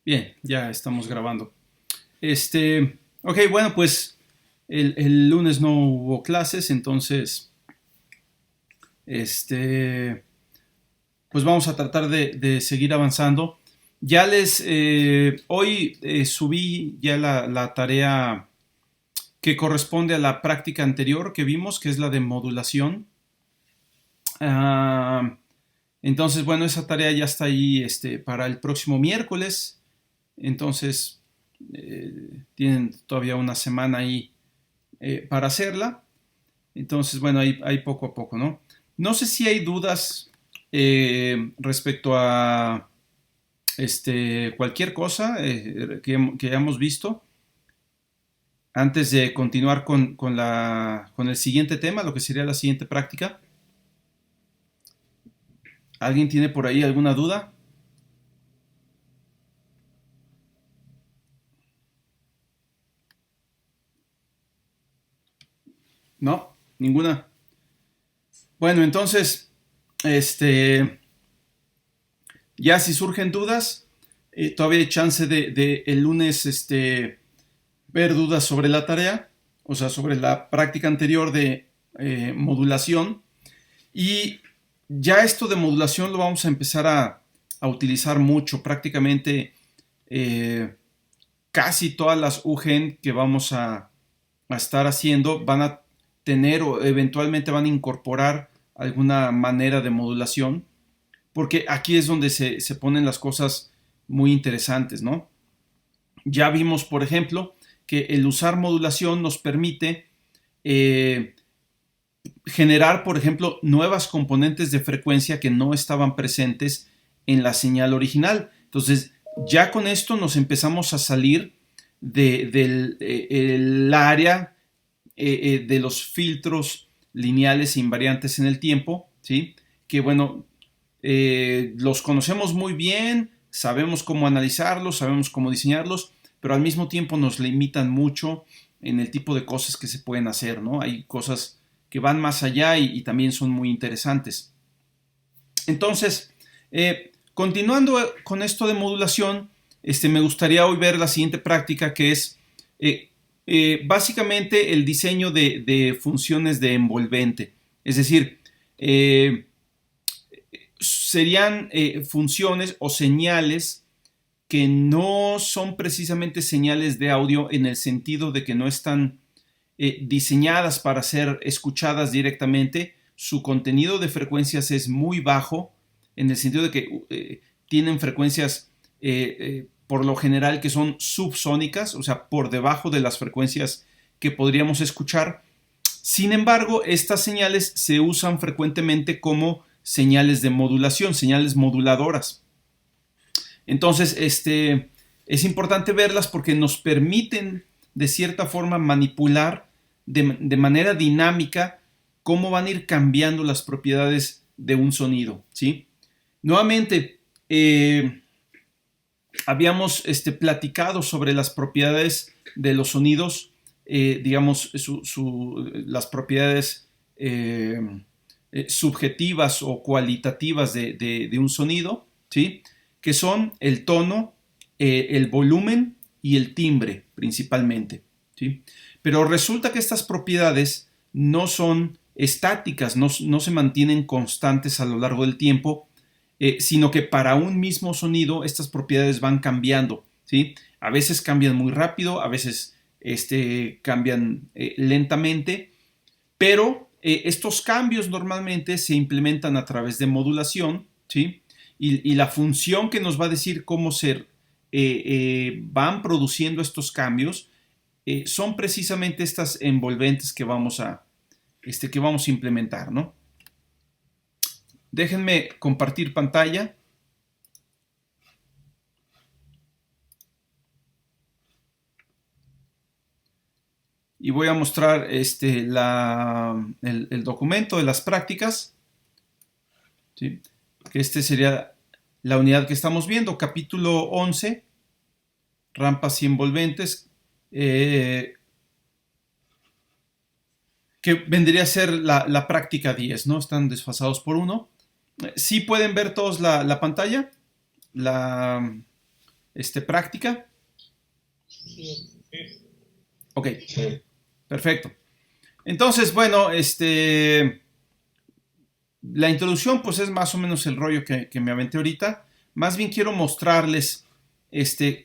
Bien, ya estamos grabando. Ok, bueno, pues el lunes no hubo clases, entonces, este, pues vamos a tratar de seguir avanzando. Hoy subí ya la tarea que corresponde a la práctica anterior que vimos, que es la de modulación. Ah, entonces, bueno, esa tarea ya está ahí, para el próximo miércoles. Entonces, tienen todavía una semana ahí para hacerla. Entonces, bueno, ahí poco a poco, ¿no? No sé si hay dudas respecto a cualquier cosa que hayamos visto antes de continuar con el siguiente tema, lo que sería la siguiente práctica. ¿Alguien tiene por ahí alguna duda? No, ninguna. Bueno, entonces, este, ya si surgen dudas, todavía hay chance de el lunes ver dudas sobre la tarea, o sea, sobre la práctica anterior de modulación. Y ya esto de modulación lo vamos a empezar a utilizar mucho. Prácticamente eh, casi todas las UGEN que vamos a estar haciendo van a tener o eventualmente van a incorporar alguna manera de modulación, porque aquí es donde se ponen las cosas muy interesantes, ¿no? Ya vimos, por ejemplo, que el usar modulación nos permite eh, generar, por ejemplo, nuevas componentes de frecuencia que no estaban presentes en la señal original. Entonces, ya con esto nos empezamos a salir del área de los filtros lineales e invariantes en el tiempo, ¿sí? Que bueno, los conocemos muy bien, sabemos cómo analizarlos, sabemos cómo diseñarlos, pero al mismo tiempo nos limitan mucho en el tipo de cosas que se pueden hacer, ¿no? Hay cosas que van más allá y también son muy interesantes. Entonces, continuando con esto de modulación, me gustaría hoy ver la siguiente práctica que es básicamente el diseño de funciones de envolvente. Es decir, serían funciones o señales que no son precisamente señales de audio en el sentido de que no están diseñadas para ser escuchadas directamente. Su contenido de frecuencias es muy bajo en el sentido de que tienen frecuencias por lo general que son subsónicas, o sea, por debajo de las frecuencias que podríamos escuchar. Sin embargo, estas señales se usan frecuentemente como señales de modulación, señales moduladoras. Entonces, es importante verlas porque nos permiten de cierta forma manipular de manera dinámica cómo van a ir cambiando las propiedades de un sonido, ¿sí? Nuevamente, habíamos platicado sobre las propiedades de los sonidos, digamos, las propiedades subjetivas o cualitativas de un sonido, ¿sí? Que son el tono, el volumen y el timbre principalmente, ¿sí? Pero resulta que estas propiedades no son estáticas, no se mantienen constantes a lo largo del tiempo, sino que para un mismo sonido estas propiedades van cambiando, ¿sí? A veces cambian muy rápido, a veces cambian lentamente, pero estos cambios normalmente se implementan a través de modulación, ¿sí? Y la función que nos va a decir cómo van produciendo estos cambios son precisamente estas envolventes que vamos a implementar, ¿no? Déjenme compartir pantalla. Y voy a mostrar el documento de las prácticas, ¿sí? Que sería la unidad que estamos viendo, capítulo 11, rampas y envolventes, que vendría a ser la práctica 10, ¿no? Están desfasados por uno. Sí pueden ver todos la pantalla. La, práctica? Sí. Ok, Sí. perfecto. Entonces, bueno, la introducción pues es más o menos el rollo que me aventé ahorita. Más bien quiero mostrarles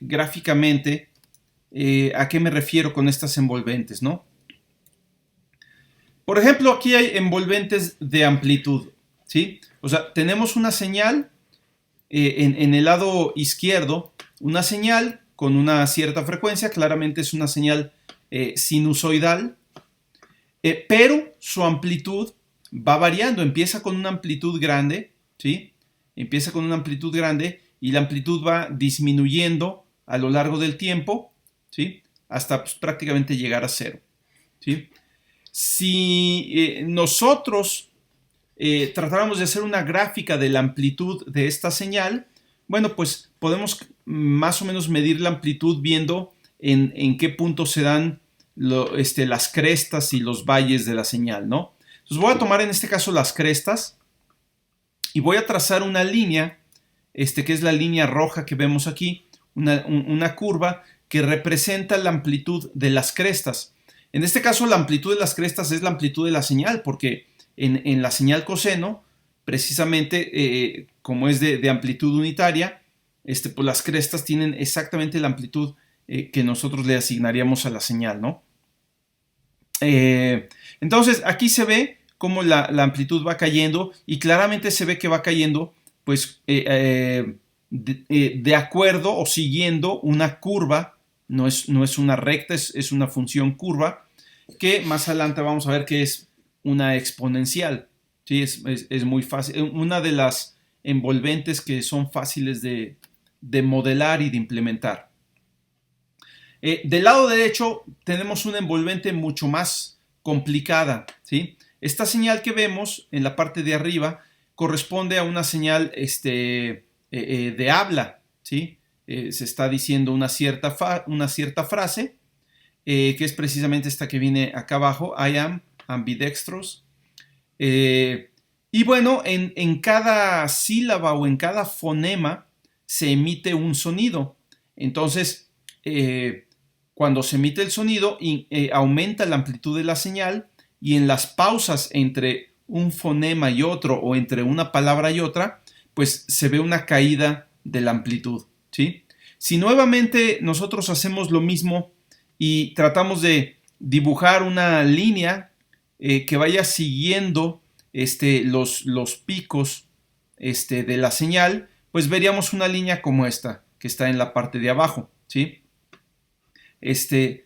gráficamente a qué me refiero con estas envolventes, ¿no? Por ejemplo, aquí hay envolventes de amplitud, ¿sí? O sea, tenemos una señal en el lado izquierdo, una señal con una cierta frecuencia, claramente es una señal sinusoidal, pero su amplitud va variando, empieza con una amplitud grande, ¿sí? Empieza con una amplitud grande y la amplitud va disminuyendo a lo largo del tiempo, ¿sí? Hasta pues, prácticamente llegar a cero, ¿sí? Si nosotros tratáramos de hacer una gráfica de la amplitud de esta señal, bueno, pues podemos más o menos medir la amplitud viendo en qué punto se dan las crestas y los valles de la señal, ¿no? Entonces voy a tomar en este caso las crestas y voy a trazar una línea, que es la línea roja que vemos aquí, una curva que representa la amplitud de las crestas. En este caso la amplitud de las crestas es la amplitud de la señal, porque en la señal coseno, precisamente como es de amplitud unitaria, pues las crestas tienen exactamente la amplitud que nosotros le asignaríamos a la señal, ¿no? Entonces aquí se ve cómo la amplitud va cayendo y claramente se ve que va cayendo pues de acuerdo o siguiendo una curva, no es una recta, es una función curva, que más adelante vamos a ver que es una exponencial. ¿Sí? Es muy fácil, una de las envolventes que son fáciles de modelar y de implementar. Del lado derecho tenemos una envolvente mucho más complicada, ¿sí? Esta señal que vemos en la parte de arriba corresponde a una señal de habla, ¿sí? Se está diciendo una cierta frase, que es precisamente esta que viene acá abajo, I am ambidextrous. Y bueno, en cada sílaba o en cada fonema se emite un sonido. Entonces, cuando se emite el sonido, aumenta la amplitud de la señal y en las pausas entre un fonema y otro o entre una palabra y otra, pues se ve una caída de la amplitud, ¿sí? Si nuevamente nosotros hacemos lo mismo y tratamos de dibujar una línea que vaya siguiendo los picos de la señal, pues veríamos una línea como esta, que está en la parte de abajo, ¿sí?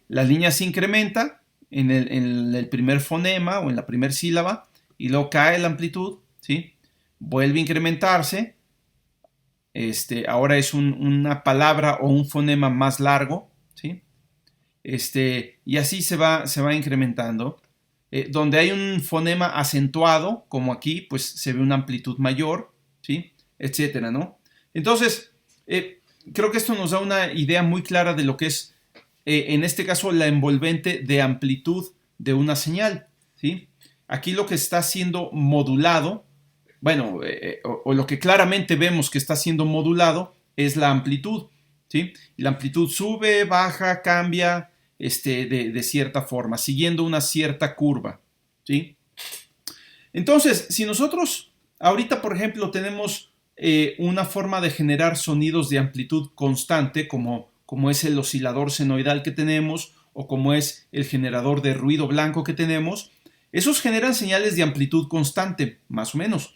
La línea se incrementa en el primer fonema o en la primera sílaba y luego cae la amplitud, ¿sí? Vuelve a incrementarse, ahora es una palabra o un fonema más largo, ¿sí? Y así se va incrementando. Donde hay un fonema acentuado, como aquí, pues se ve una amplitud mayor, ¿sí? Etcétera, ¿no? Entonces, creo que esto nos da una idea muy clara de lo que es, en este caso, la envolvente de amplitud de una señal, ¿sí? Aquí lo que está siendo modulado, bueno, o lo que claramente vemos que está siendo modulado es la amplitud, ¿sí? Y la amplitud sube, baja, cambia, de cierta forma, siguiendo una cierta curva, ¿sí? Entonces, si nosotros ahorita, por ejemplo, tenemos una forma de generar sonidos de amplitud constante, como es el oscilador senoidal que tenemos, o como es el generador de ruido blanco que tenemos, esos generan señales de amplitud constante, más o menos.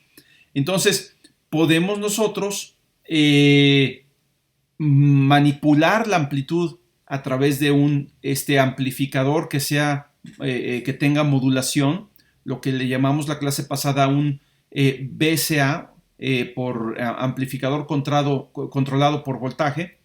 Entonces, podemos nosotros manipular la amplitud a través de un amplificador que sea que tenga modulación, lo que le llamamos la clase pasada un BSA, por amplificador controlado por voltaje,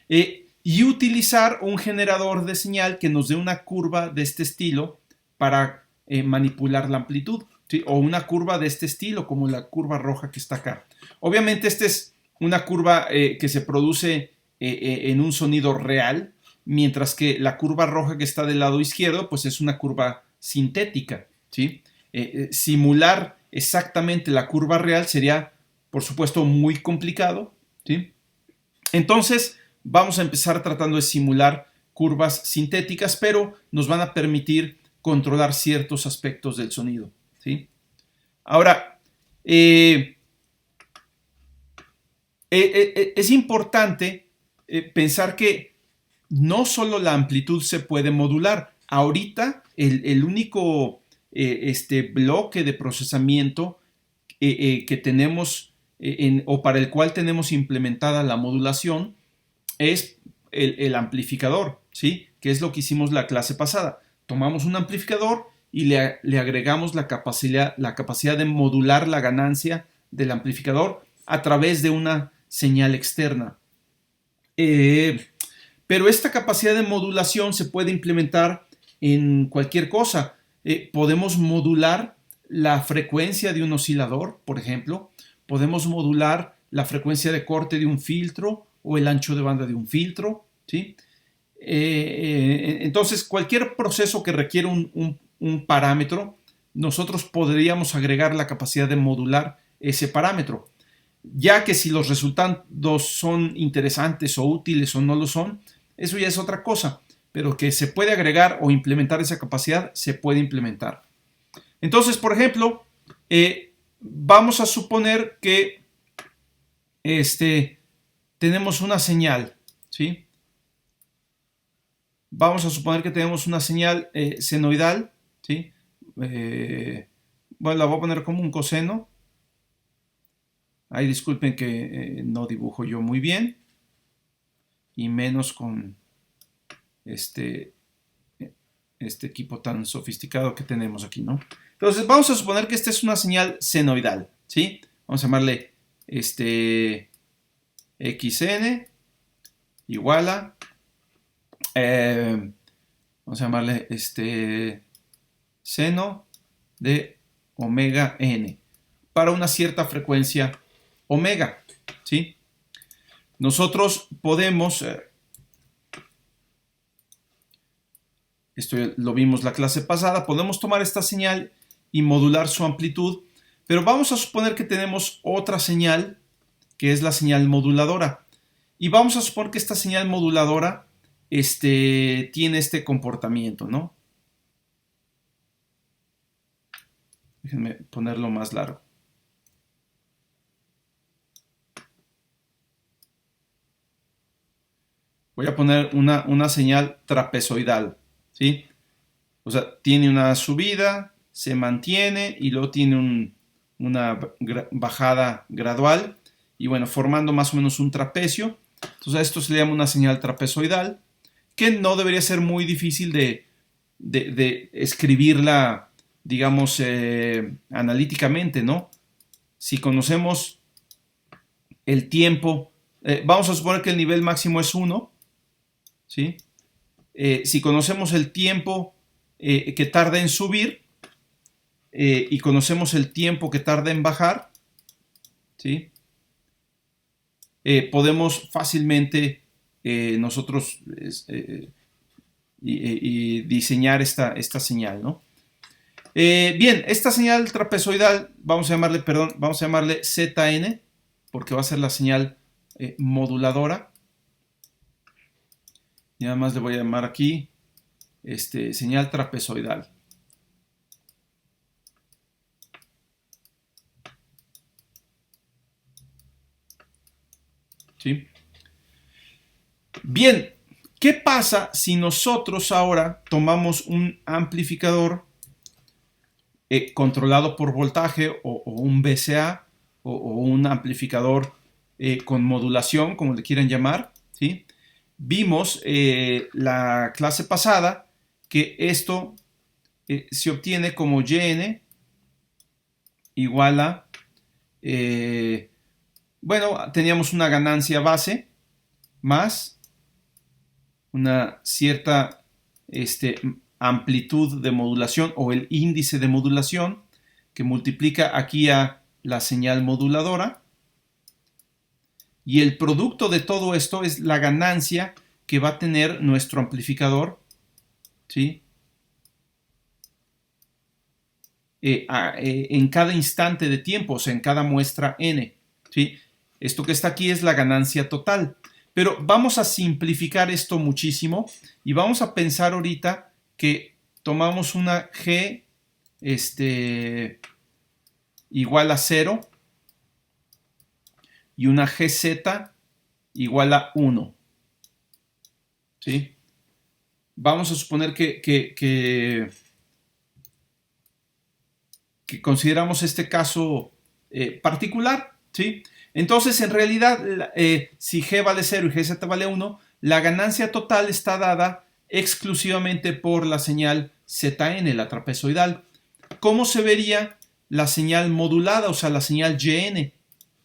y utilizar un generador de señal que nos dé una curva de este estilo para manipular la amplitud, ¿sí? O una curva de este estilo, como la curva roja que está acá. Obviamente esta es una curva que se produce en un sonido real, mientras que la curva roja que está del lado izquierdo, pues es una curva sintética, ¿sí? Simular exactamente la curva real sería, por supuesto, muy complicado, ¿sí? Entonces, vamos a empezar tratando de simular curvas sintéticas, pero nos van a permitir controlar ciertos aspectos del sonido, ¿sí? Ahora, es importante pensar que no solo la amplitud se puede modular. Ahorita el único bloque de procesamiento que tenemos o para el cual tenemos implementada la modulación es el amplificador, ¿sí? Que es lo que hicimos la clase pasada. Tomamos un amplificador y le agregamos la capacidad de modular la ganancia del amplificador a través de una señal externa. Pero esta capacidad de modulación se puede implementar en cualquier cosa. Podemos modular la frecuencia de un oscilador, por ejemplo. Podemos modular la frecuencia de corte de un filtro o el ancho de banda de un filtro, ¿sí? Entonces, cualquier proceso que requiera un parámetro, nosotros podríamos agregar la capacidad de modular ese parámetro. Ya que si los resultados son interesantes o útiles o no lo son, eso ya es otra cosa, pero que se puede agregar o implementar esa capacidad, se puede implementar. Entonces, por ejemplo, vamos a suponer que tenemos una señal, ¿sí? Vamos a suponer que tenemos una señal senoidal, ¿sí? Bueno, la voy a poner como un coseno. Ahí disculpen que no dibujo yo muy bien. Y menos con este equipo tan sofisticado que tenemos aquí, ¿no? Entonces, vamos a suponer que esta es una señal senoidal, ¿sí? Vamos a llamarle xn igual a vamos a llamarle seno de omega n para una cierta frecuencia omega, ¿sí? Nosotros podemos, esto lo vimos la clase pasada, podemos tomar esta señal y modular su amplitud, pero vamos a suponer que tenemos otra señal que es la señal moduladora. Y vamos a suponer que esta señal moduladora tiene este comportamiento, ¿no? Déjenme ponerlo más largo. Voy a poner una señal trapezoidal, ¿sí? O sea, tiene una subida, se mantiene y luego tiene una bajada gradual y bueno, formando más o menos un trapecio. Entonces a esto se le llama una señal trapezoidal, que no debería ser muy difícil de escribirla, digamos, analíticamente, ¿no? Si conocemos el tiempo, vamos a suponer que el nivel máximo es 1, ¿sí? Si conocemos el tiempo que tarda en subir y conocemos el tiempo que tarda en bajar, ¿sí? Podemos fácilmente nosotros diseñar esta señal, ¿no? Bien, esta señal trapezoidal vamos a llamarle Zn, porque va a ser la señal moduladora. Y además le voy a llamar aquí señal trapezoidal. ¿Sí? Bien, ¿qué pasa si nosotros ahora tomamos un amplificador controlado por voltaje o un VCA o un amplificador con modulación, como le quieran llamar, ¿sí? Vimos la clase pasada que esto se obtiene como Yn igual a, bueno, teníamos una ganancia base más una cierta amplitud de modulación o el índice de modulación que multiplica aquí a la señal moduladora. Y el producto de todo esto es la ganancia que va a tener nuestro amplificador, ¿sí? En cada instante de tiempo, o sea, en cada muestra n, ¿sí? Esto que está aquí es la ganancia total. Pero vamos a simplificar esto muchísimo y vamos a pensar ahorita que tomamos una G igual a 0 y una GZ igual a 1. ¿Sí? Vamos a suponer que consideramos este caso particular, ¿sí? Entonces, en realidad, si G vale 0 y GZ vale 1, la ganancia total está dada exclusivamente por la señal Zn, la trapezoidal. ¿Cómo se vería la señal modulada, o sea, la señal Yn?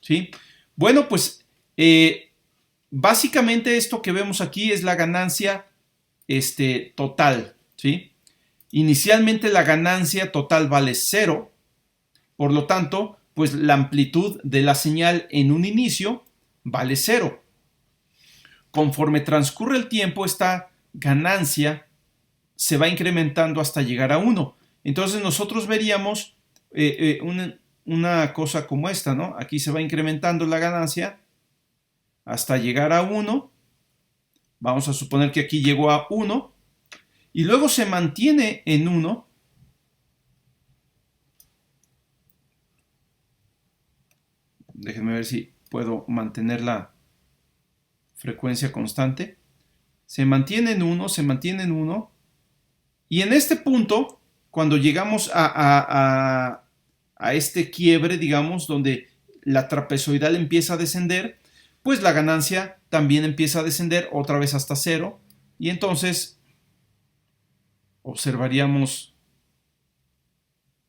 ¿Sí? Bueno, pues básicamente esto que vemos aquí es la ganancia total, ¿sí? Inicialmente la ganancia total vale 0, por lo tanto, pues la amplitud de la señal en un inicio vale 0. Conforme transcurre el tiempo, esta ganancia se va incrementando hasta llegar a 1. Entonces nosotros veríamos una cosa como esta, ¿no? Aquí se va incrementando la ganancia hasta llegar a 1. Vamos a suponer que aquí llegó a 1 y luego se mantiene en 1. Déjenme ver si puedo mantener la frecuencia constante. Se mantiene en 1, se mantiene en 1. Y en este punto, cuando llegamos a este quiebre, digamos, donde la trapezoidal empieza a descender, pues la ganancia también empieza a descender otra vez hasta 0. Y entonces observaríamos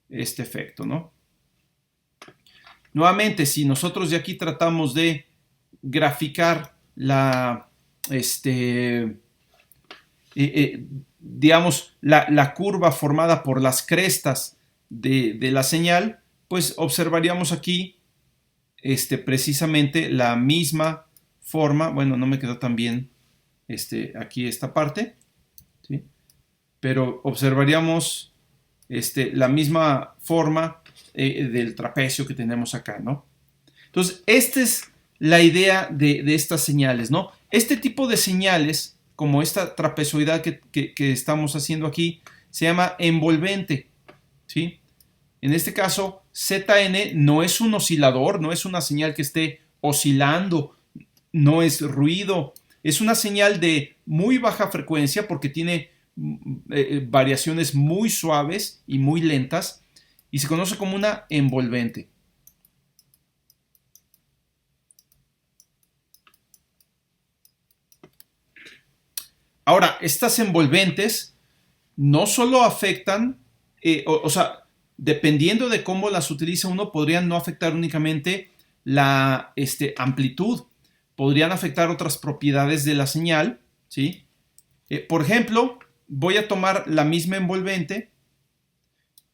este efecto, ¿no? Nuevamente, si nosotros de aquí tratamos de graficar digamos, la curva formada por las crestas de la señal, pues observaríamos aquí precisamente la misma forma. Bueno, no me quedó tan bien aquí esta parte, ¿sí? Pero observaríamos la misma forma del trapecio que tenemos acá, ¿no? Entonces, esta es la idea de estas señales, ¿no? Este tipo de señales, como esta trapezoidal que estamos haciendo aquí, se llama envolvente, ¿sí? En este caso, Zn no es un oscilador, no es una señal que esté oscilando, no es ruido, es una señal de muy baja frecuencia porque tiene variaciones muy suaves y muy lentas y se conoce como una envolvente. Ahora, estas envolventes no solo afectan, o sea, dependiendo de cómo las utiliza uno, podrían no afectar únicamente la amplitud, podrían afectar otras propiedades de la señal, ¿sí? Por ejemplo, voy a tomar la misma envolvente,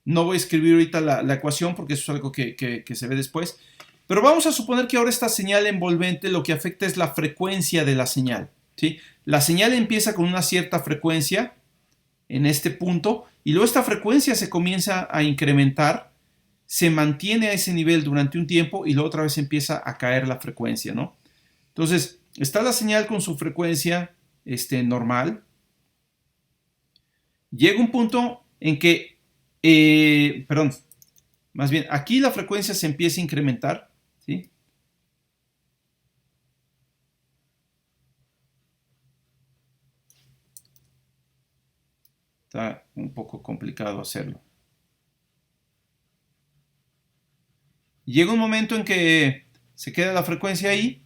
no voy a escribir ahorita la ecuación porque eso es algo que se ve después, pero vamos a suponer que ahora esta señal envolvente lo que afecta es la frecuencia de la señal, ¿sí? La señal empieza con una cierta frecuencia en este punto y luego esta frecuencia se comienza a incrementar, se mantiene a ese nivel durante un tiempo y luego otra vez empieza a caer la frecuencia, ¿no? Entonces, está la señal con su frecuencia normal. Llega un punto en que, perdón, más bien, aquí la frecuencia se empieza a incrementar, ¿sí? Está un poco complicado hacerlo. Llega un momento en que se queda la frecuencia ahí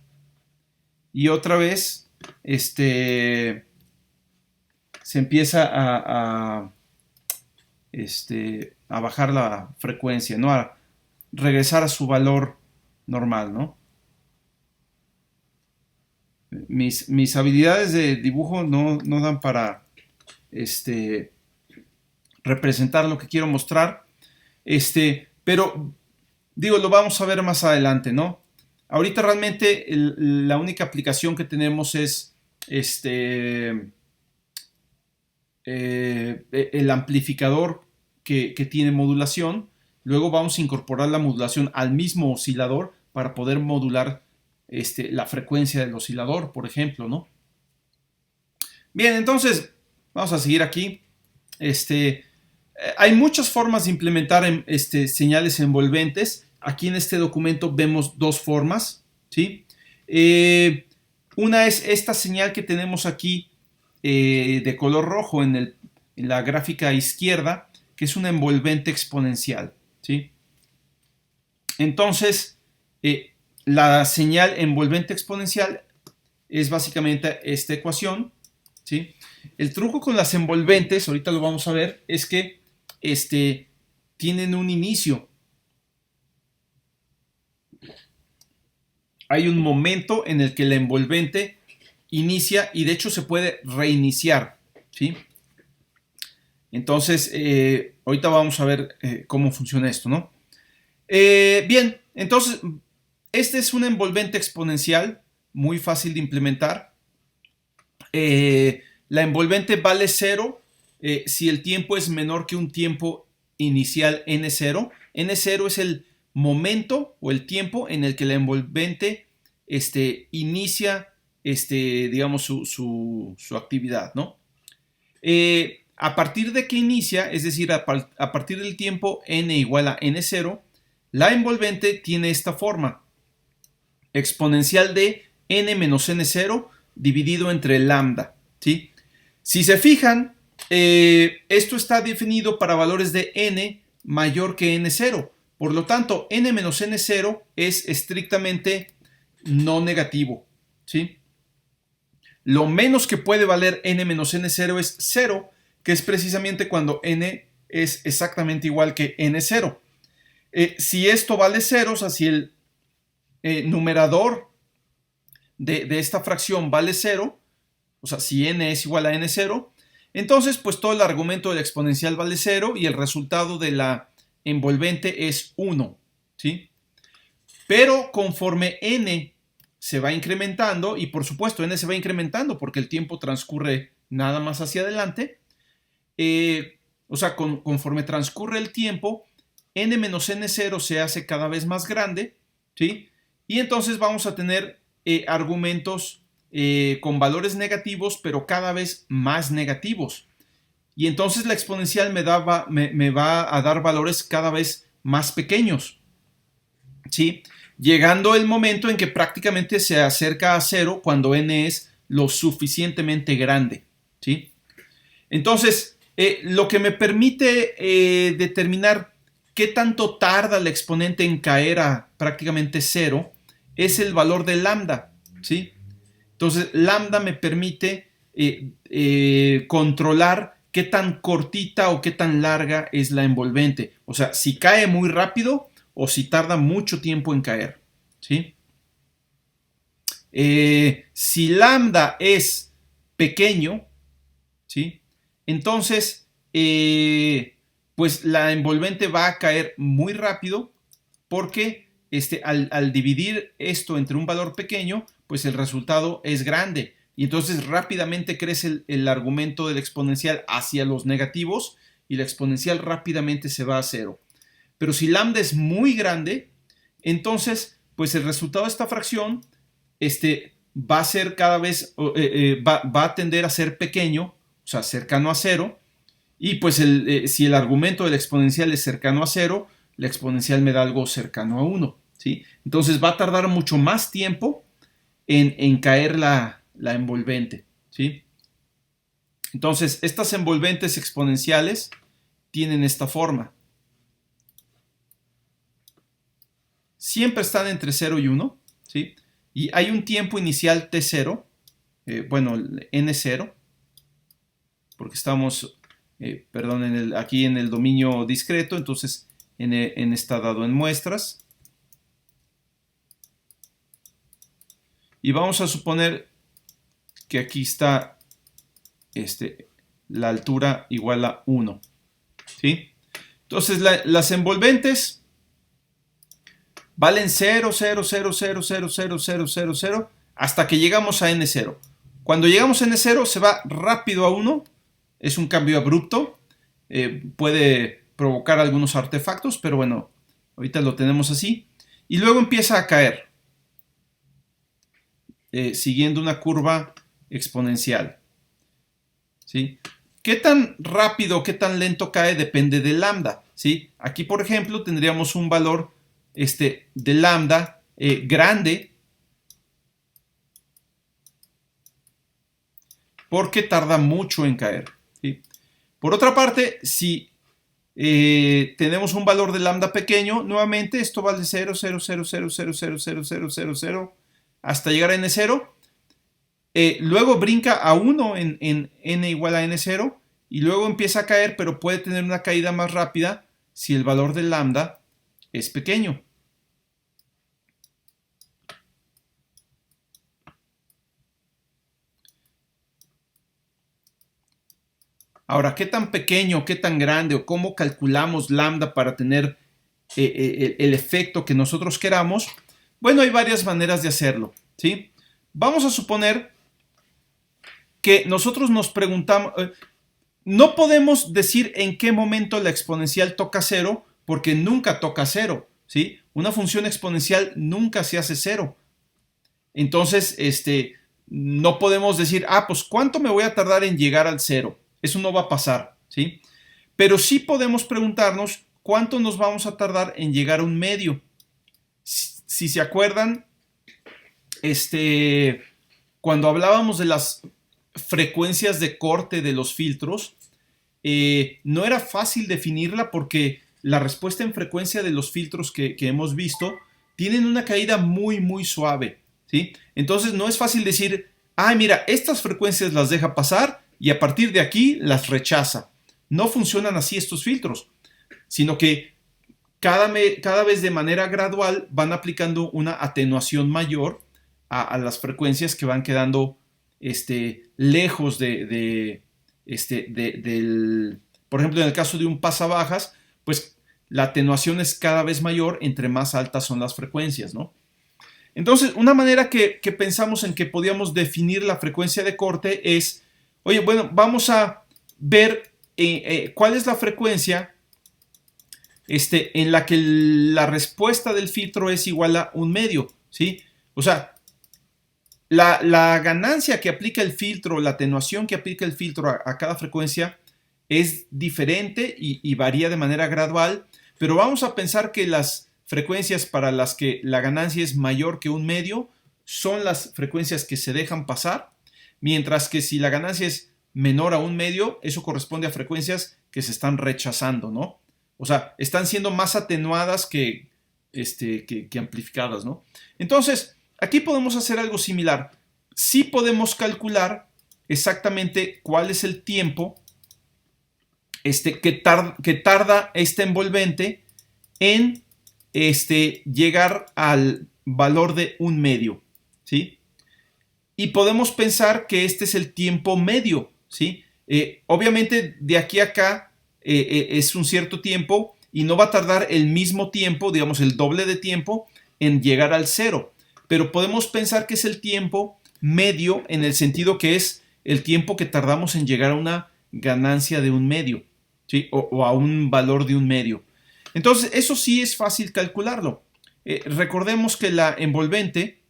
y otra vez se empieza a bajar la frecuencia, ¿no? A regresar a su valor normal, ¿no? Mis habilidades de dibujo no dan para representar lo que quiero mostrar, pero digo, lo vamos a ver más adelante, ¿no? Ahorita realmente la única aplicación que tenemos es el amplificador que tiene modulación. Luego vamos a incorporar la modulación al mismo oscilador para poder modular la frecuencia del oscilador, por ejemplo, ¿no? Bien, entonces, vamos a seguir aquí. Hay muchas formas de implementar señales envolventes. Aquí en este documento vemos dos formas, ¿sí? Una es esta señal que tenemos aquí de color rojo en la gráfica izquierda, que es una envolvente exponencial, ¿sí? Entonces, la señal envolvente exponencial es básicamente esta ecuación, ¿sí? El truco con las envolventes, ahorita lo vamos a ver, es que tienen un inicio. Hay un momento en el que la envolvente inicia y de hecho se puede reiniciar, ¿sí? Entonces, ahorita vamos a ver cómo funciona esto, ¿no? Bien, entonces, este es una envolvente exponencial muy fácil de implementar. La envolvente vale 0 si el tiempo es menor que un tiempo inicial n0. n0 es el momento o el tiempo en el que la envolvente inicia digamos su actividad, ¿no? A partir de que inicia, es decir, a partir del tiempo n igual a n0, la envolvente tiene esta forma: exponencial de n menos n0 dividido entre lambda, ¿sí? Si se fijan, esto está definido para valores de n mayor que n0. Por lo tanto, n menos n0 es estrictamente no negativo, ¿sí? Lo menos que puede valer n menos n0 es 0, que es precisamente cuando n es exactamente igual que n0. Si esto vale 0, o sea, si el numerador de esta fracción vale 0, o sea, si n es igual a n0, entonces pues todo el argumento del exponencial vale 0 y el resultado de la envolvente es 1, ¿sí? Pero conforme n se va incrementando, y por supuesto n se va incrementando porque el tiempo transcurre nada más hacia adelante, o sea, conforme transcurre el tiempo, n menos n0 se hace cada vez más grande, ¿sí? Y entonces vamos a tener argumentos con valores negativos, pero cada vez más negativos. Y entonces la exponencial me va a dar valores cada vez más pequeños, ¿sí? Llegando el momento en que prácticamente se acerca a 0 cuando n es lo suficientemente grande, ¿sí? Entonces, lo que me permite determinar qué tanto tarda la exponente en caer a prácticamente 0 es el valor de lambda, ¿sí? Entonces, lambda me permite controlar qué tan cortita o qué tan larga es la envolvente. O sea, si cae muy rápido o si tarda mucho tiempo en caer, ¿sí? Si lambda es pequeño, ¿sí? Entonces, pues la envolvente va a caer muy rápido porque al dividir esto entre un valor pequeño, pues el resultado es grande. Y entonces rápidamente crece el argumento del exponencial hacia los negativos y la exponencial rápidamente se va a 0. Pero si lambda es muy grande, entonces pues el resultado de esta fracción va a ser cada vez, va a tender a ser pequeño, o sea, cercano a 0. Y pues si el argumento del exponencial es cercano a 0, la exponencial me da algo cercano a 1, ¿sí? Entonces va a tardar mucho más tiempo en caer la envolvente, ¿sí? Entonces, estas envolventes exponenciales tienen esta forma. Siempre están entre 0 y 1, ¿sí? Y hay un tiempo inicial t0, bueno, n0, porque estamos, perdón, aquí en el dominio discreto, entonces n está dado en muestras. Y vamos a suponer que aquí está la altura igual a 1, ¿sí? Entonces las envolventes valen 0, 0, 0, 0, 0, 0, 0, 0, 0, hasta que llegamos a n0. Cuando llegamos a n0 se va rápido a 1, es un cambio abrupto, puede provocar algunos artefactos, pero bueno, ahorita lo tenemos así. Y luego empieza a caer. siguiendo una curva exponencial. ¿Sí? ¿Qué tan rápido o qué tan lento cae? Depende de lambda. ¿Sí? Aquí, por ejemplo, tendríamos un valor de lambda grande, porque tarda mucho en caer. ¿Sí? Por otra parte, si tenemos un valor de lambda pequeño, nuevamente esto vale 0, 0, 0, 0, 0, 0, 0, 0, 0, 0, hasta llegar a n0. Luego brinca a 1 en n igual a n0 y luego empieza a caer, pero puede tener una caída más rápida si el valor de lambda es pequeño. Ahora, ¿qué tan pequeño, qué tan grande o cómo calculamos lambda para tener el efecto que nosotros queramos? Bueno, hay varias maneras de hacerlo, ¿sí? Vamos a suponer que nosotros nos preguntamos, no podemos decir en qué momento la exponencial toca cero, porque nunca toca cero, ¿sí? Una función exponencial nunca se hace cero. Entonces, no podemos decir, pues ¿cuánto me voy a tardar en llegar al cero? Eso no va a pasar, ¿sí? Pero sí podemos preguntarnos cuánto nos vamos a tardar en llegar a un medio. Si se acuerdan, cuando hablábamos de las frecuencias de corte de los filtros, no era fácil definirla porque la respuesta en frecuencia de los filtros que hemos visto tienen una caída muy, muy suave, ¿sí? Entonces no es fácil decir, mira, estas frecuencias las deja pasar y a partir de aquí las rechaza. No funcionan así estos filtros, sino que cada vez de manera gradual van aplicando una atenuación mayor a las frecuencias que van quedando lejos del, por ejemplo, en el caso de un pasabajas, pues la atenuación es cada vez mayor entre más altas son las frecuencias, ¿no? Entonces, una manera que pensamos en que podíamos definir la frecuencia de corte es, oye, bueno, vamos a ver cuál es la frecuencia en la que la respuesta del filtro es igual a un medio, ¿sí? O sea, la ganancia que aplica el filtro, la atenuación que aplica el filtro a cada frecuencia es diferente y varía de manera gradual, pero vamos a pensar que las frecuencias para las que la ganancia es mayor que un medio son las frecuencias que se dejan pasar, mientras que si la ganancia es menor a un medio, eso corresponde a frecuencias que se están rechazando, ¿no? O sea, están siendo más atenuadas que amplificadas, ¿no? Entonces, aquí podemos hacer algo similar. Sí podemos calcular exactamente cuál es el tiempo que tarda este envolvente en llegar al valor de un medio, ¿sí? Y podemos pensar que este es el tiempo medio, ¿sí? Obviamente de aquí a acá es un cierto tiempo y no va a tardar el mismo tiempo, digamos el doble de tiempo en llegar al cero, pero podemos pensar que es el tiempo medio en el sentido que es el tiempo que tardamos en llegar a una ganancia de un medio, ¿sí? o a un valor de un medio. Entonces, eso sí es fácil calcularlo. Recordemos que la envolvente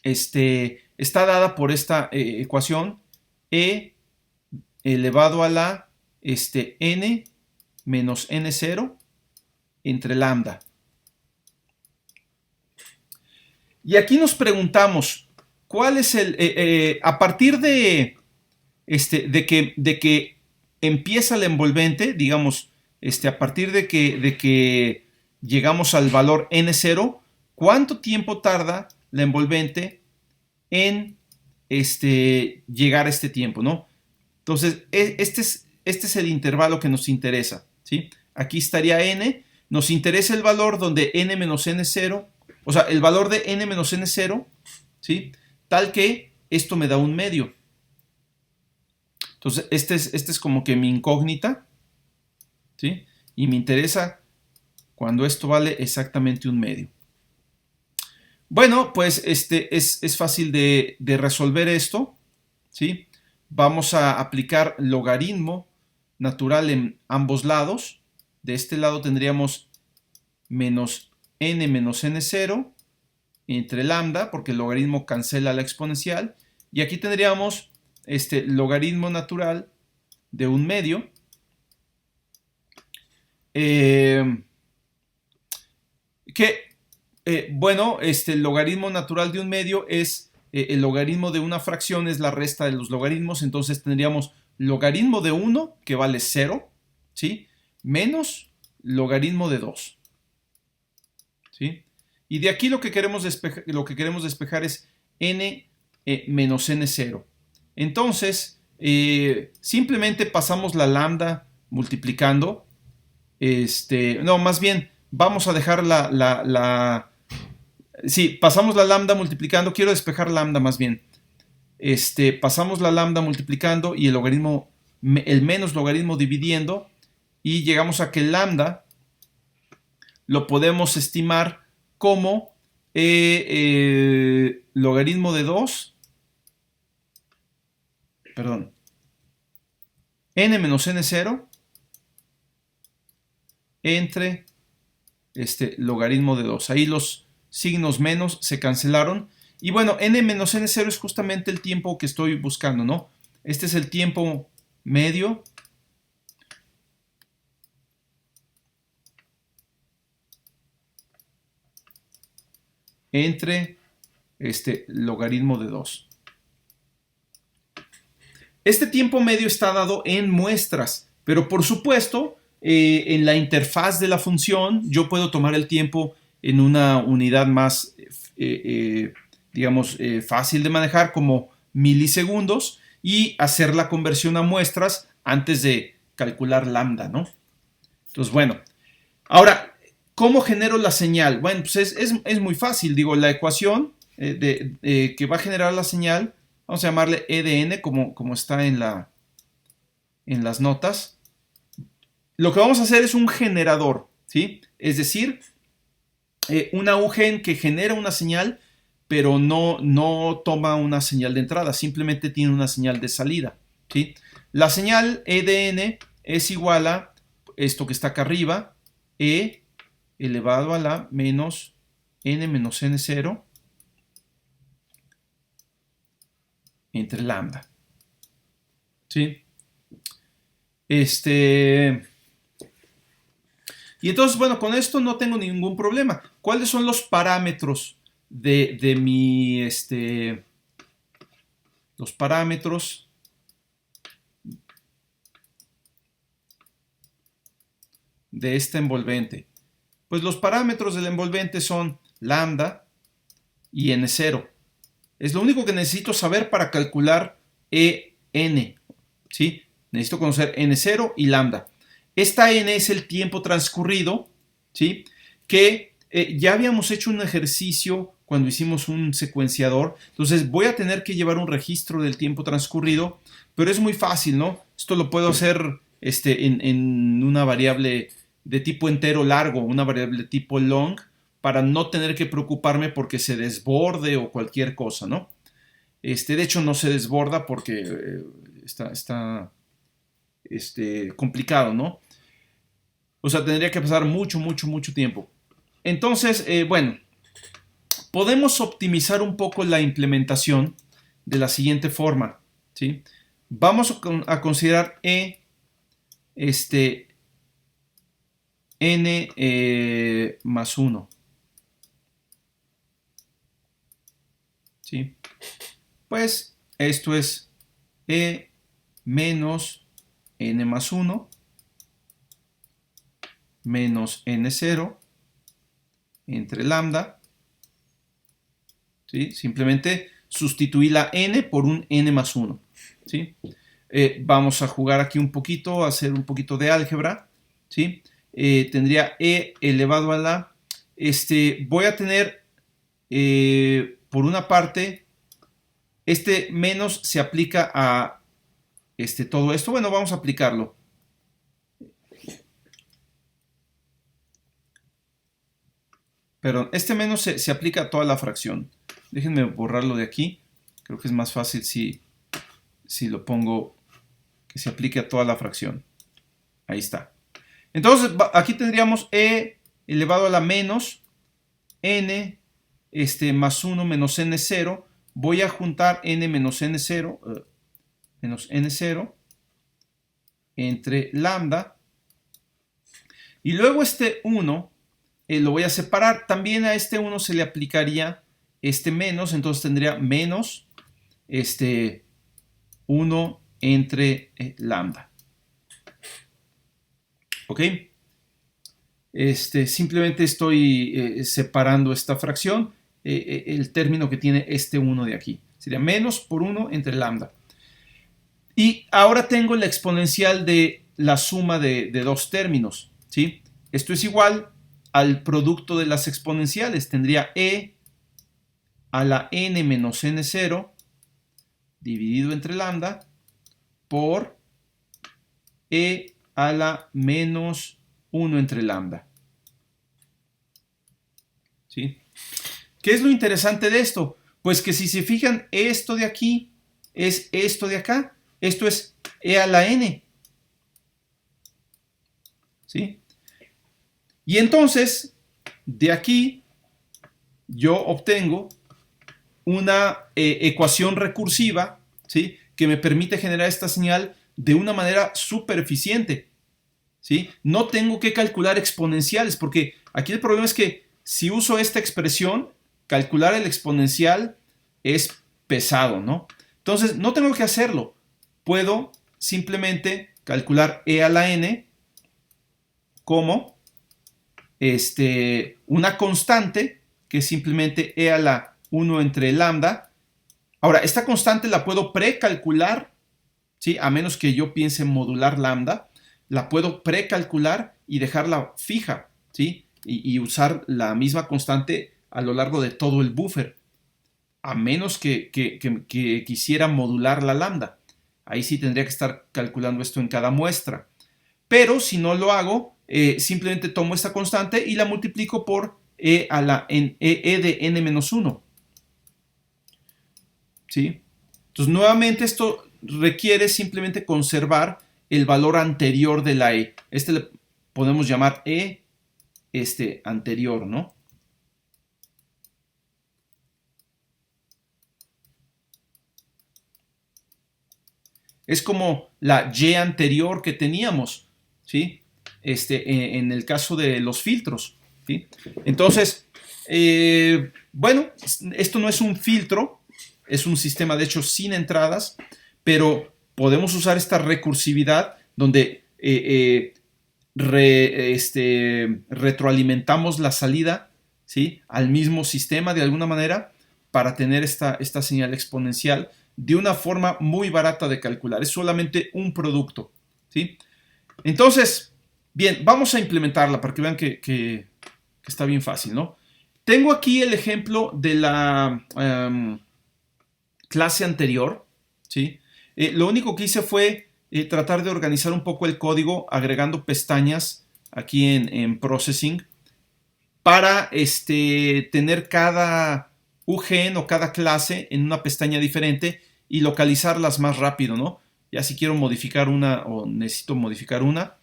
está dada por esta ecuación E elevado a la n menos n0 entre lambda. Y aquí nos preguntamos, ¿cuál es a partir de que empieza la envolvente, digamos, a partir de que llegamos al valor n0, ¿cuánto tiempo tarda la envolvente en llegar a este tiempo, ¿no? Entonces, este es el intervalo que nos interesa, ¿sí? Aquí estaría n, nos interesa el valor donde n menos n0, o sea, el valor de n menos n0, ¿sí? Tal que esto me da un medio. Entonces, este es como que mi incógnita, ¿sí? Y me interesa cuando esto vale exactamente un medio. Bueno, pues es fácil de resolver esto, ¿sí? Vamos a aplicar logaritmo natural en ambos lados. De este lado tendríamos menos n menos n0 entre lambda, porque el logaritmo cancela la exponencial. Y aquí tendríamos logaritmo natural de 1/2. Bueno, el logaritmo natural de 1/2 es el logaritmo de una fracción, es la resta de los logaritmos. Entonces tendríamos logaritmo de 1, que vale 0, ¿sí? Menos logaritmo de 2. ¿Sí? Y de aquí lo que queremos despejar es n menos n0. Entonces, simplemente pasamos la lambda multiplicando. No, más bien, vamos a dejar sí, pasamos la lambda multiplicando. Quiero despejar lambda más bien. Pasamos la lambda multiplicando y el menos logaritmo dividiendo. Y llegamos a que lambda lo podemos estimar como logaritmo de 2, perdón, n menos n0 entre logaritmo de 2. Ahí los signos menos se cancelaron. Y bueno, n menos n0 es justamente el tiempo que estoy buscando, ¿no? Este es el tiempo medio entre logaritmo de 2. Este tiempo medio está dado en muestras, pero por supuesto, en la interfaz de la función yo puedo tomar el tiempo en una unidad más, digamos, fácil de manejar, como milisegundos, y hacer la conversión a muestras antes de calcular lambda, ¿no? Entonces, bueno, ahora, ¿cómo genero la señal? Bueno, pues es muy fácil. Digo, la ecuación que va a generar la señal, vamos a llamarle E de n, como está en las notas. Lo que vamos a hacer es un generador, ¿sí? Es decir, una UGen que genera una señal, pero no toma una señal de entrada, simplemente tiene una señal de salida, ¿sí? La señal E de n es igual a esto que está acá arriba, E elevado a la menos n menos n0 entre lambda. ¿Sí? Y entonces, bueno, con esto no tengo ningún problema. ¿Cuáles son los parámetros de mi, los parámetros de este envolvente? Pues los parámetros del envolvente son lambda y n0. Es lo único que necesito saber para calcular en, ¿sí? Necesito conocer n0 y lambda. Esta n es el tiempo transcurrido, ¿sí? Que ya habíamos hecho un ejercicio cuando hicimos un secuenciador. Entonces voy a tener que llevar un registro del tiempo transcurrido, pero es muy fácil, ¿no? Esto lo puedo hacer en una variable de tipo entero largo, una variable de tipo long, para no tener que preocuparme porque se desborde o cualquier cosa, ¿no? De hecho no se desborda porque está complicado, ¿no? O sea, tendría que pasar mucho tiempo. Entonces, bueno, podemos optimizar un poco la implementación de la siguiente forma, ¿sí? Vamos a considerar n más 1. ¿Sí? Pues esto es e menos n más 1 menos n0 entre lambda. ¿Sí? Simplemente sustituí la n por un n más 1. ¿Sí? Vamos a jugar aquí un poquito, a hacer un poquito de álgebra. ¿Sí? Tendría e elevado a la... voy a tener, por una parte, menos se aplica a todo esto. Bueno, vamos a aplicarlo. Perdón, menos se aplica a toda la fracción. Déjenme borrarlo de aquí. Creo que es más fácil si lo pongo que se aplique a toda la fracción. Ahí está. Entonces, aquí tendríamos e elevado a la menos n más 1 menos n0, voy a juntar n menos n0, entre lambda. Y luego este 1 lo voy a separar. También a este 1 se le aplicaría este menos, entonces tendría menos 1 entre lambda. ¿Ok? Simplemente estoy separando esta fracción, el término que tiene este 1 de aquí. Sería menos por 1 entre lambda. Y ahora tengo la exponencial de la suma de dos términos, ¿sí? Esto es igual al producto de las exponenciales. Tendría e a la n menos n0 dividido entre lambda por e a la menos 1 entre lambda. ¿Sí? ¿Qué es lo interesante de esto? Pues que si se fijan, esto de aquí es esto de acá. Esto es e a la n. ¿Sí? Y entonces, de aquí, yo obtengo una ecuación recursiva, ¿sí? Que me permite generar esta señal de una manera súper eficiente. ¿Sí? No tengo que calcular exponenciales, porque aquí el problema es que si uso esta expresión, calcular el exponencial es pesado, ¿no? Entonces, no tengo que hacerlo. Puedo simplemente calcular e a la n como una constante, que es simplemente e a la 1 entre lambda. Ahora, esta constante la puedo precalcular, ¿sí? A menos que yo piense en modular lambda, la puedo precalcular y dejarla fija, ¿sí? Y usar la misma constante a lo largo de todo el buffer, a menos que quisiera modular la lambda. Ahí sí tendría que estar calculando esto en cada muestra. Pero si no lo hago, simplemente tomo esta constante y la multiplico por e de n-1. ¿Sí? Entonces, nuevamente esto requiere simplemente conservar el valor anterior de la e. Le podemos llamar e anterior, ¿no? Es como la y anterior que teníamos, ¿sí? En el caso de los filtros, ¿sí? Entonces, bueno, esto no es un filtro, es un sistema de hecho sin entradas, pero podemos usar esta recursividad donde retroalimentamos la salida, ¿sí? Al mismo sistema de alguna manera para tener esta señal exponencial de una forma muy barata de calcular. Es solamente un producto, ¿sí? Entonces, bien, vamos a implementarla para que vean que está bien fácil, ¿no? Tengo aquí el ejemplo de la clase anterior, ¿sí? Lo único que hice fue tratar de organizar un poco el código agregando pestañas aquí en Processing para tener cada UGen o cada clase en una pestaña diferente y localizarlas más rápido, ¿no? Ya si quiero modificar una o necesito modificar una,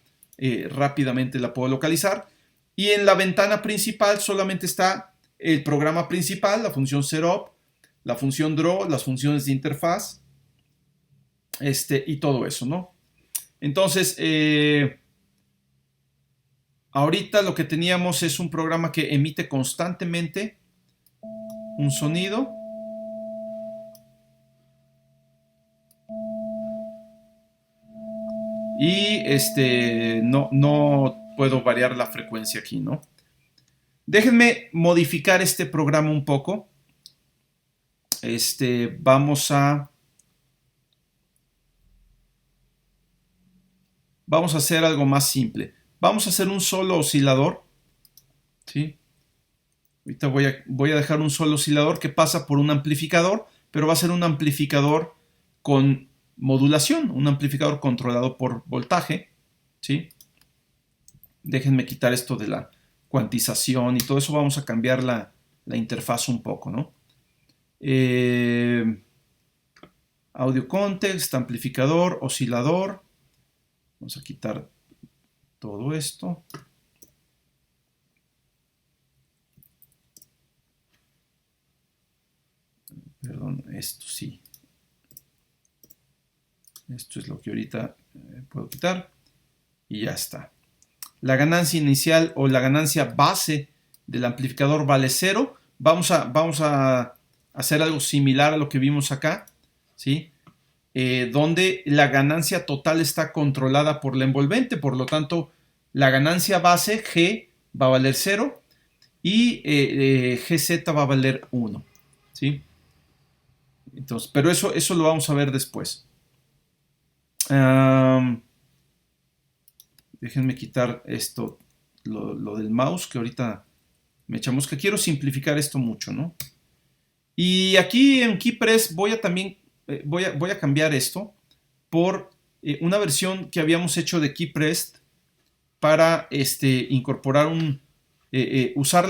rápidamente la puedo localizar. Y en la ventana principal solamente está el programa principal, la función setup, la función draw, las funciones de interfaz, y todo eso, ¿no? Entonces, ahorita lo que teníamos es un programa que emite constantemente un sonido. Y no puedo variar la frecuencia aquí, ¿no? Déjenme modificar este programa un poco. Vamos a hacer algo más simple. Vamos a hacer un solo oscilador, ¿sí? Ahorita voy a dejar un solo oscilador que pasa por un amplificador, pero va a ser un amplificador con modulación, un amplificador controlado por voltaje, ¿sí? Déjenme quitar esto de la cuantización y todo eso. Vamos a cambiar la interfaz un poco, ¿no? Audio context, amplificador, oscilador. Vamos a quitar todo esto. Perdón, esto sí. Esto es lo que ahorita puedo quitar. Y ya está. La ganancia inicial o la ganancia base del amplificador vale 0. Vamos a hacer algo similar a lo que vimos acá, ¿sí? Donde la ganancia total está controlada por la envolvente. Por lo tanto, la ganancia base G va a valer 0 y GZ va a valer 1, ¿sí? Entonces, pero eso lo vamos a ver después. Déjenme quitar esto, lo del mouse, que ahorita me echamos, que quiero simplificar esto mucho, ¿no? Y aquí en KeyPress voy a cambiar esto por una versión que habíamos hecho de KeyPress para incorporar usar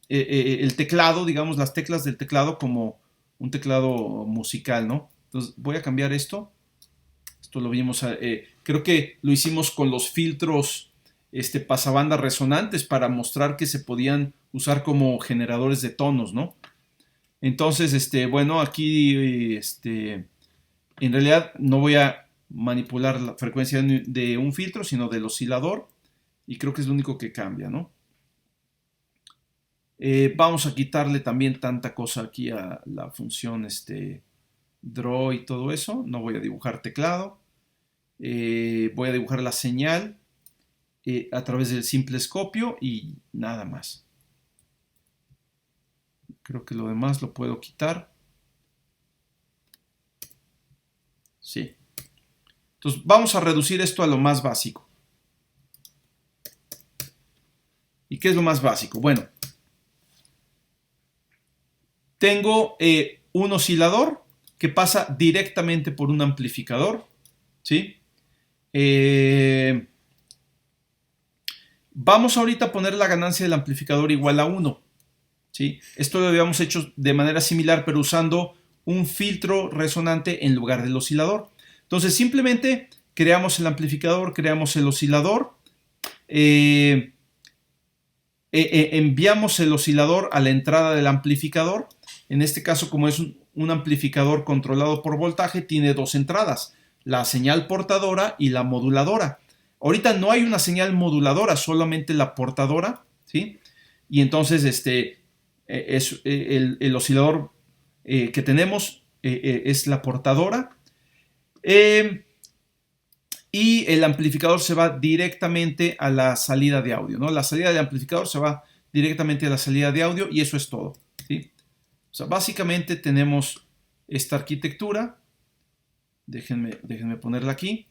el teclado, digamos, las teclas del teclado como un teclado musical, ¿no? Entonces voy a cambiar esto. Esto lo vimos, creo que lo hicimos con los filtros pasabandas resonantes para mostrar que se podían usar como generadores de tonos, ¿no? Entonces, bueno, aquí en realidad no voy a manipular la frecuencia de un filtro, sino del oscilador, y creo que es lo único que cambia, ¿no? Vamos a quitarle también tanta cosa aquí a la función draw y todo eso. No voy a dibujar teclado. Voy a dibujar la señal a través del simplescopio y nada más. Creo que lo demás lo puedo quitar. Sí. Entonces vamos a reducir esto a lo más básico. ¿Y qué es lo más básico? Bueno, tengo un oscilador que pasa directamente por un amplificador, ¿sí? Vamos ahorita a poner la ganancia del amplificador igual a 1, ¿sí? Esto lo habíamos hecho de manera similar, pero usando un filtro resonante en lugar del oscilador. Entonces simplemente creamos el amplificador, creamos el oscilador, enviamos el oscilador a la entrada del amplificador. En este caso, como es un amplificador controlado por voltaje, tiene dos entradas, la señal portadora y la moduladora. Ahorita no hay una señal moduladora, solamente la portadora, ¿sí? Y entonces es el oscilador que tenemos es la portadora. Y el amplificador se va directamente a la salida de audio, ¿no? La salida del amplificador se va directamente a la salida de audio y eso es todo, ¿sí? O sea, básicamente tenemos esta arquitectura. Déjenme ponerla aquí.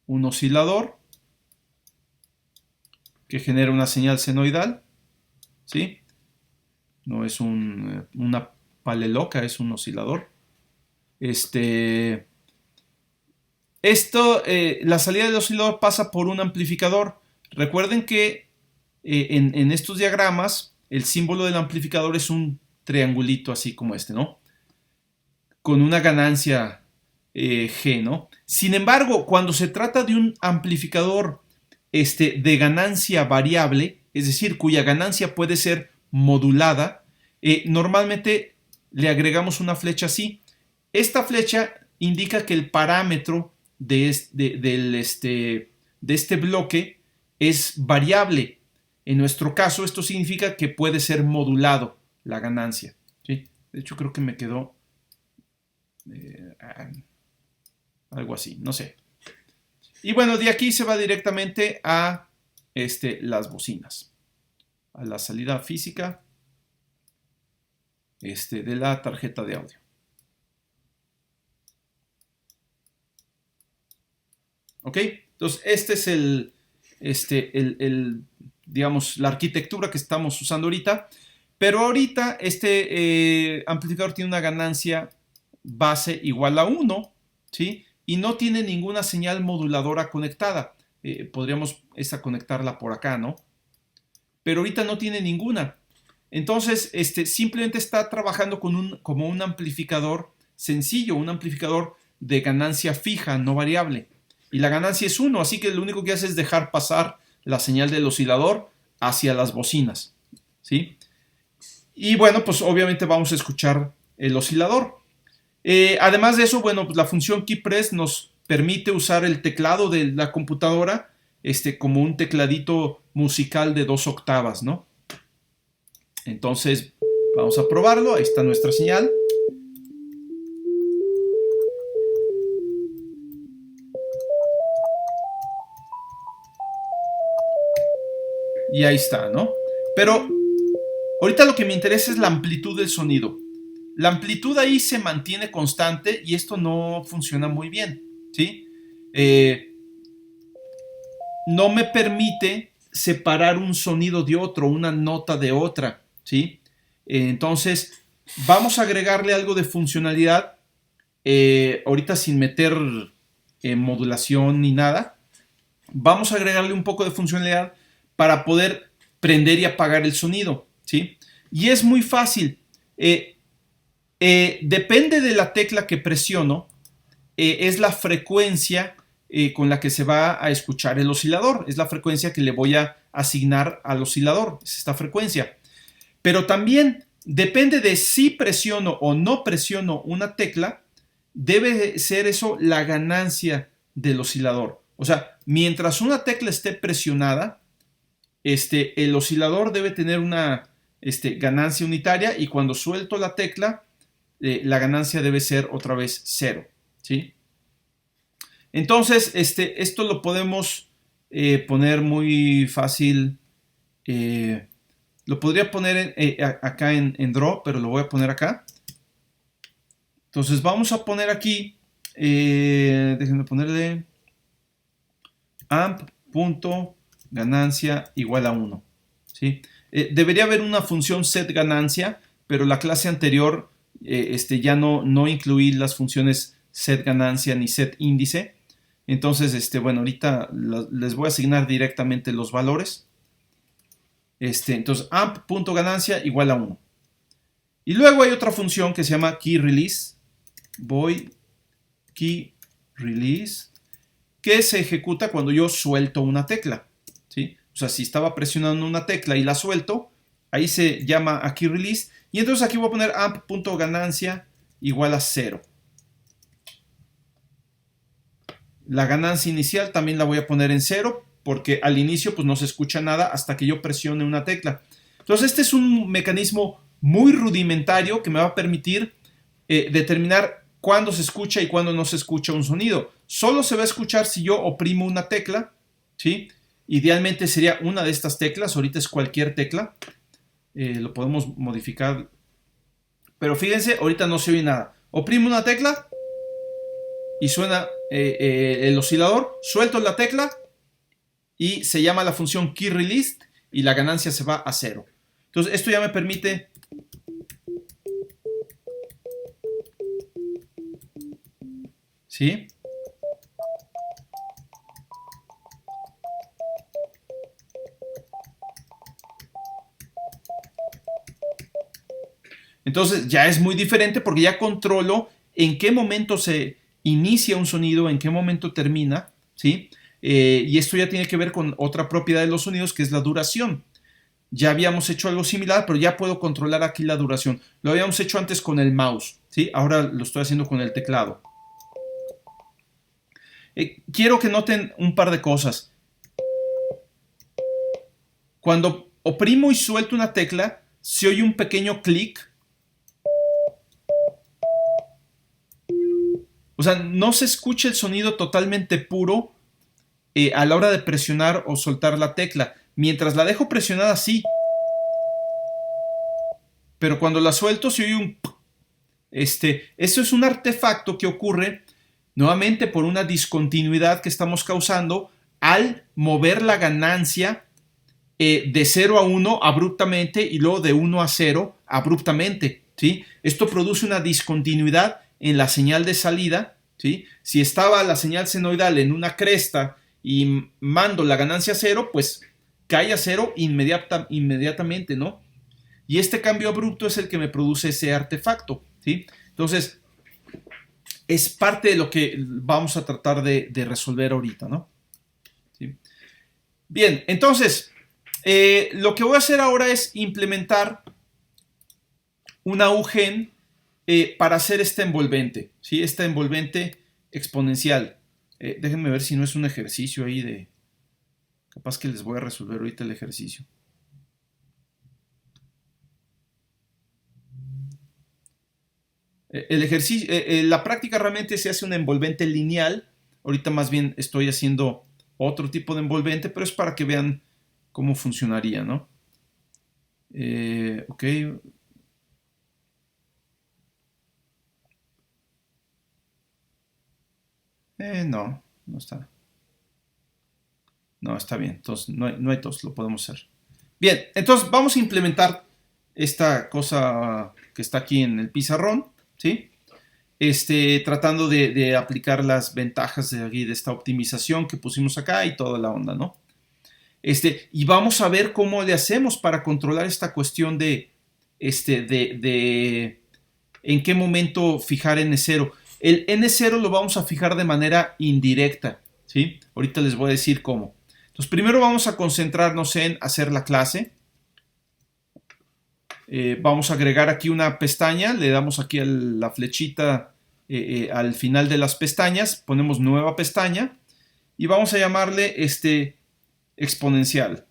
Un oscilador que genera una señal senoidal, ¿sí? No es una paleloca, es un oscilador. La salida del oscilador pasa por un amplificador. Recuerden que en estos diagramas el símbolo del amplificador es un triangulito así como ¿no? Con una ganancia G, ¿no? Sin embargo, cuando se trata de un amplificador de ganancia variable, es decir, cuya ganancia puede ser modulada, normalmente le agregamos una flecha así. Esta flecha indica que el parámetro de este bloque es variable. En nuestro caso, esto significa que puede ser modulado la ganancia, ¿sí? De hecho, creo que me quedó algo así, no sé. Y bueno, de aquí se va directamente a las bocinas, a la salida física de la tarjeta de audio. ¿Ok? Entonces, este es digamos, la arquitectura que estamos usando ahorita. Pero ahorita este amplificador tiene una ganancia base igual a 1, ¿sí? Y no tiene ninguna señal moduladora conectada. Podríamos conectarla por acá, ¿no? Pero ahorita no tiene ninguna. Entonces, simplemente está trabajando como un amplificador sencillo, un amplificador de ganancia fija, no variable. Y la ganancia es 1, así que lo único que hace es dejar pasar la señal del oscilador hacia las bocinas. ¿sí? Y bueno, pues obviamente vamos a escuchar el oscilador. Además de eso, bueno, pues la función keypress nos permite usar el teclado de la computadora como un tecladito musical de 2 octavas, ¿no? Entonces, vamos a probarlo. Ahí está nuestra señal. Y ahí está, ¿no? Pero ahorita lo que me interesa es la amplitud del sonido. La amplitud ahí se mantiene constante y esto no funciona muy bien, ¿sí? No me permite separar un sonido de otro, una nota de otra, ¿sí? Entonces, vamos a agregarle algo de funcionalidad, ahorita sin meter modulación ni nada. Vamos a agregarle un poco de funcionalidad para poder prender y apagar el sonido, ¿sí? Y es muy fácil. Depende de la tecla que presiono, es la frecuencia con la que se va a escuchar el oscilador. Es la frecuencia que le voy a asignar al oscilador. Es esta frecuencia. Pero también depende de si presiono o no presiono una tecla, debe ser eso la ganancia del oscilador. O sea, mientras una tecla esté presionada, el oscilador debe tener una ganancia unitaria y cuando suelto la tecla, la ganancia debe ser otra vez 0, ¿sí? Entonces, esto lo podemos poner muy fácil. Lo podría poner acá en Draw, pero lo voy a poner acá. Entonces vamos a poner aquí, déjenme ponerle amp.ganancia igual a 1. ¿Sí? Debería haber una función setGanancia, pero la clase anterior ya no incluí las funciones setGanancia ni setIndice. Entonces, bueno, ahorita les voy a asignar directamente los valores. Entonces, amp.ganancia igual a 1. Y luego hay otra función que se llama keyRelease. Void keyRelease, que se ejecuta cuando yo suelto una tecla, ¿sí? O sea, si estaba presionando una tecla y la suelto, ahí se llama a keyRelease. Y entonces aquí voy a poner amp.ganancia igual a 0. La ganancia inicial también la voy a poner en 0, porque al inicio pues no se escucha nada hasta que yo presione una tecla. Entonces este es un mecanismo muy rudimentario que me va a permitir determinar cuándo se escucha y cuándo no se escucha un sonido. Solo se va a escuchar si yo oprimo una tecla, ¿sí? Idealmente sería una de estas teclas, ahorita es cualquier tecla. Lo podemos modificar, pero fíjense, ahorita no se oye nada. Oprimo una tecla y suena el oscilador, suelto la tecla y se llama la función keyRelease y la ganancia se va a 0. Entonces esto ya me permite ¿sí? Entonces ya es muy diferente porque ya controlo en qué momento se inicia un sonido, en qué momento termina, ¿sí? Y esto ya tiene que ver con otra propiedad de los sonidos que es la duración. Ya habíamos hecho algo similar, pero ya puedo controlar aquí la duración. Lo habíamos hecho antes con el mouse, ¿sí? Ahora lo estoy haciendo con el teclado. Quiero que noten un par de cosas. Cuando oprimo y suelto una tecla, se oye un pequeño clic. O sea, no se escucha el sonido totalmente puro a la hora de presionar o soltar la tecla. Mientras la dejo presionada, sí. Pero cuando la suelto, se oye un... Eso es un artefacto que ocurre nuevamente por una discontinuidad que estamos causando al mover la ganancia de 0 a 1 abruptamente y luego de 1 a 0 abruptamente, ¿sí? Esto produce una discontinuidad en la señal de salida, ¿sí? Si estaba la señal senoidal en una cresta y mando la ganancia a 0, pues cae a 0 inmediatamente, ¿no? Y este cambio abrupto es el que me produce ese artefacto, ¿sí? Entonces, es parte de lo que vamos a tratar de resolver ahorita, ¿no? ¿Sí? Bien, entonces, Lo que voy a hacer ahora es implementar una UGen para hacer esta envolvente, ¿sí? Esta envolvente exponencial. Déjenme ver si no es un ejercicio ahí de... Capaz que les voy a resolver ahorita el ejercicio. El ejercicio, la práctica realmente se hace una envolvente lineal. Ahorita más bien estoy haciendo otro tipo de envolvente, pero es para que vean cómo funcionaría, ¿no? Ok. No está. No, está bien. Entonces, no hay tos, lo podemos hacer. Bien, entonces vamos a implementar esta cosa que está aquí en el pizarrón, ¿sí? Tratando de aplicar las ventajas de esta optimización que pusimos acá y toda la onda, ¿no? Y vamos a ver cómo le hacemos para controlar esta cuestión de en qué momento fijar N0. El N0 lo vamos a fijar de manera indirecta, ¿sí? Ahorita les voy a decir cómo. Entonces, primero vamos a concentrarnos en hacer la clase. Vamos a agregar aquí una pestaña, le damos aquí a la flechita al final de las pestañas, ponemos nueva pestaña y vamos a llamarle exponencial.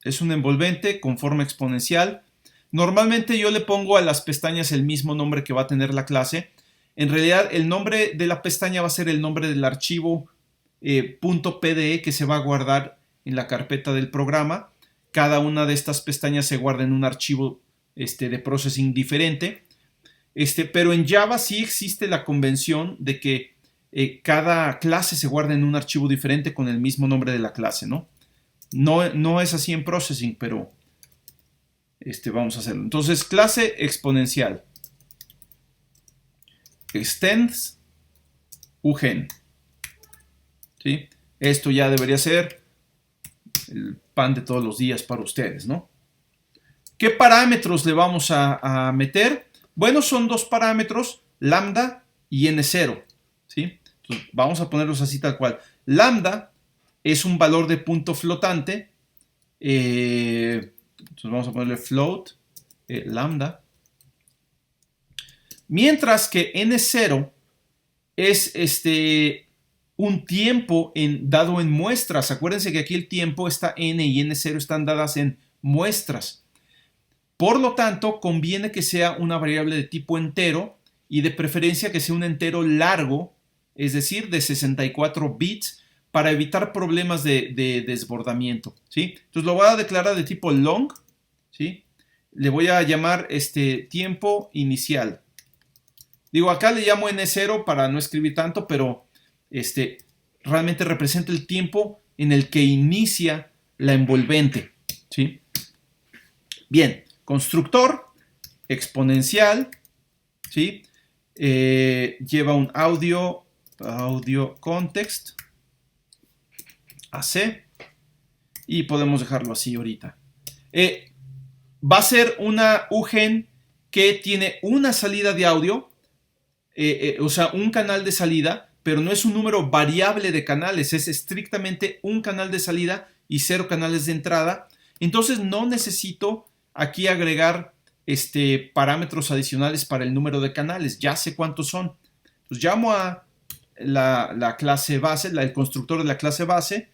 Es un envolvente con forma exponencial. Normalmente yo le pongo a las pestañas el mismo nombre que va a tener la clase. En realidad el nombre de la pestaña va a ser el nombre del archivo .pde que se va a guardar en la carpeta del programa. Cada una de estas pestañas se guarda en un archivo de processing diferente. Pero en Java sí existe la convención de que cada clase se guarda en un archivo diferente con el mismo nombre de la clase, ¿no? No es así en processing, pero vamos a hacerlo. Entonces, clase exponencial. Extends UGen. ¿Sí? Esto ya debería ser el pan de todos los días para ustedes, ¿no? ¿Qué parámetros le vamos a meter? Bueno, son dos parámetros, lambda y n0. ¿Sí? Entonces, vamos a ponerlos así tal cual. Lambda es un valor de punto flotante. Entonces vamos a ponerle float lambda. Mientras que n0 es un tiempo dado en muestras. Acuérdense que aquí el tiempo está n y n0 están dadas en muestras. Por lo tanto, conviene que sea una variable de tipo entero y de preferencia que sea un entero largo, es decir, de 64 bits, para evitar problemas de desbordamiento, ¿sí? Entonces lo voy a declarar de tipo long, ¿sí? Le voy a llamar tiempo inicial. Digo, acá le llamo n0 para no escribir tanto, pero realmente representa el tiempo en el que inicia la envolvente, ¿sí? Bien, constructor exponencial, ¿sí? Lleva un audio context AC y podemos dejarlo así ahorita. Va a ser una UGen que tiene una salida de audio, o sea, un canal de salida, pero no es un número variable de canales, es estrictamente un canal de salida y 0 canales de entrada. Entonces no necesito aquí agregar parámetros adicionales para el número de canales, ya sé cuántos son. Entonces llamo a la clase base, el constructor de la clase base,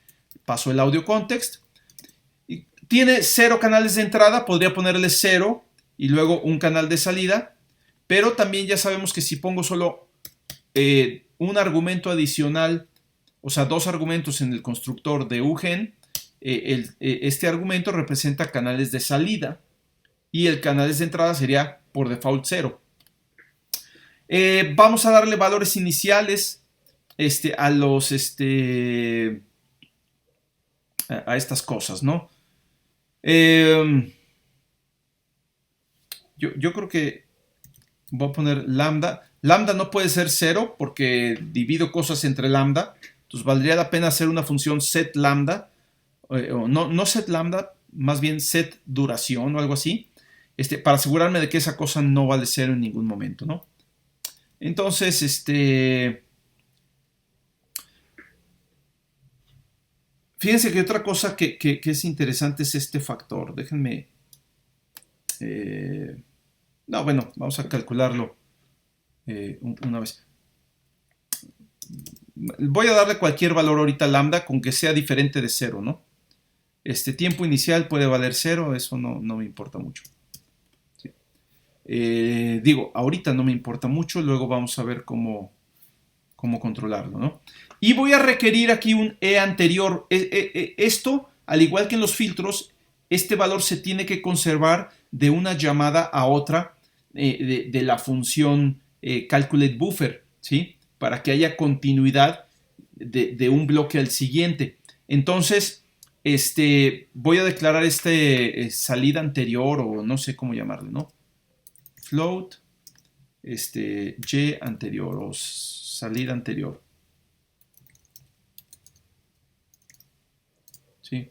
paso el audio context, y tiene 0 canales de entrada, podría ponerle 0 y luego un canal de salida, pero también ya sabemos que si pongo solo un argumento adicional, o sea, 2 argumentos en el constructor de UGen, este argumento representa canales de salida y el canales de entrada sería por default 0. Vamos a darle valores iniciales a los a estas cosas, ¿no? Yo creo que voy a poner lambda. Lambda no puede ser 0 porque divido cosas entre lambda. Entonces valdría la pena hacer una función set lambda. No set lambda, más bien set duración o algo así. Para asegurarme de que esa cosa no vale 0 en ningún momento, ¿no? Entonces, Fíjense que otra cosa que es interesante es este factor. Déjenme... no, bueno, vamos a calcularlo una vez. Voy a darle cualquier valor ahorita a lambda con que sea diferente de 0, ¿no? Tiempo inicial puede valer 0, eso no me importa mucho. ¿Sí? Digo, ahorita no me importa mucho, luego vamos a ver cómo controlarlo, ¿no? Y voy a requerir aquí un e anterior. Esto, al igual que en los filtros, este valor se tiene que conservar de una llamada a otra de la función calculate buffer, ¿sí? Para que haya continuidad de un bloque al siguiente. Entonces, voy a declarar salida anterior, o no sé cómo llamarlo, ¿no? Float, y anterior, o salida anterior. ¿Sí?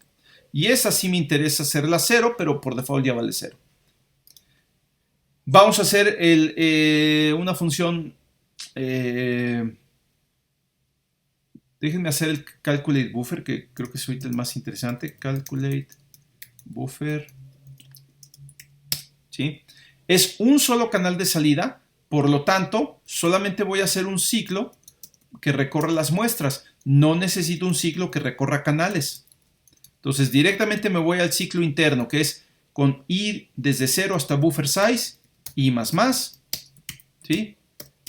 Y esa sí me interesa hacerla 0, pero por default ya vale 0. Vamos a hacer una función. Déjenme hacer el calculate buffer, que creo que es ahorita el más interesante. Calculate buffer. ¿Sí? Es un solo canal de salida, por lo tanto, solamente voy a hacer un ciclo que recorra las muestras. No necesito un ciclo que recorra canales. Entonces, directamente me voy al ciclo interno, que es con i desde 0 hasta buffer size, i más, ¿sí?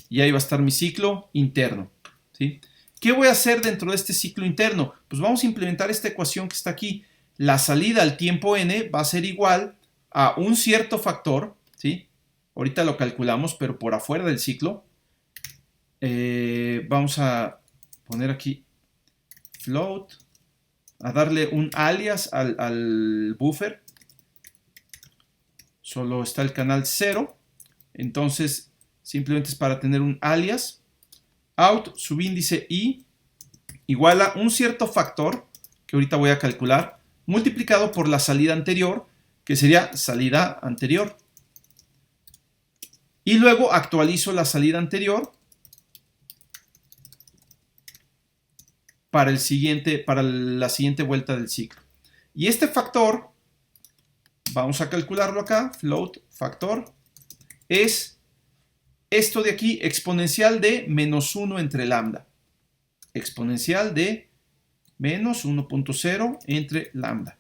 Y ahí va a estar mi ciclo interno, ¿sí? ¿Qué voy a hacer dentro de este ciclo interno? Pues vamos a implementar esta ecuación que está aquí. La salida al tiempo n va a ser igual a un cierto factor, ¿sí? Ahorita lo calculamos, pero por afuera del ciclo. Vamos a poner aquí float, a darle un alias al buffer. Solo está el canal 0. Entonces, simplemente es para tener un alias. Out, subíndice i, igual a un cierto factor, que ahorita voy a calcular, multiplicado por la salida anterior, que sería salida anterior. Y luego actualizo la salida anterior para la siguiente vuelta del ciclo. Y este factor, vamos a calcularlo acá, float factor, es esto de aquí, exponencial de menos 1 entre lambda. Exponencial de menos 1.0 entre lambda.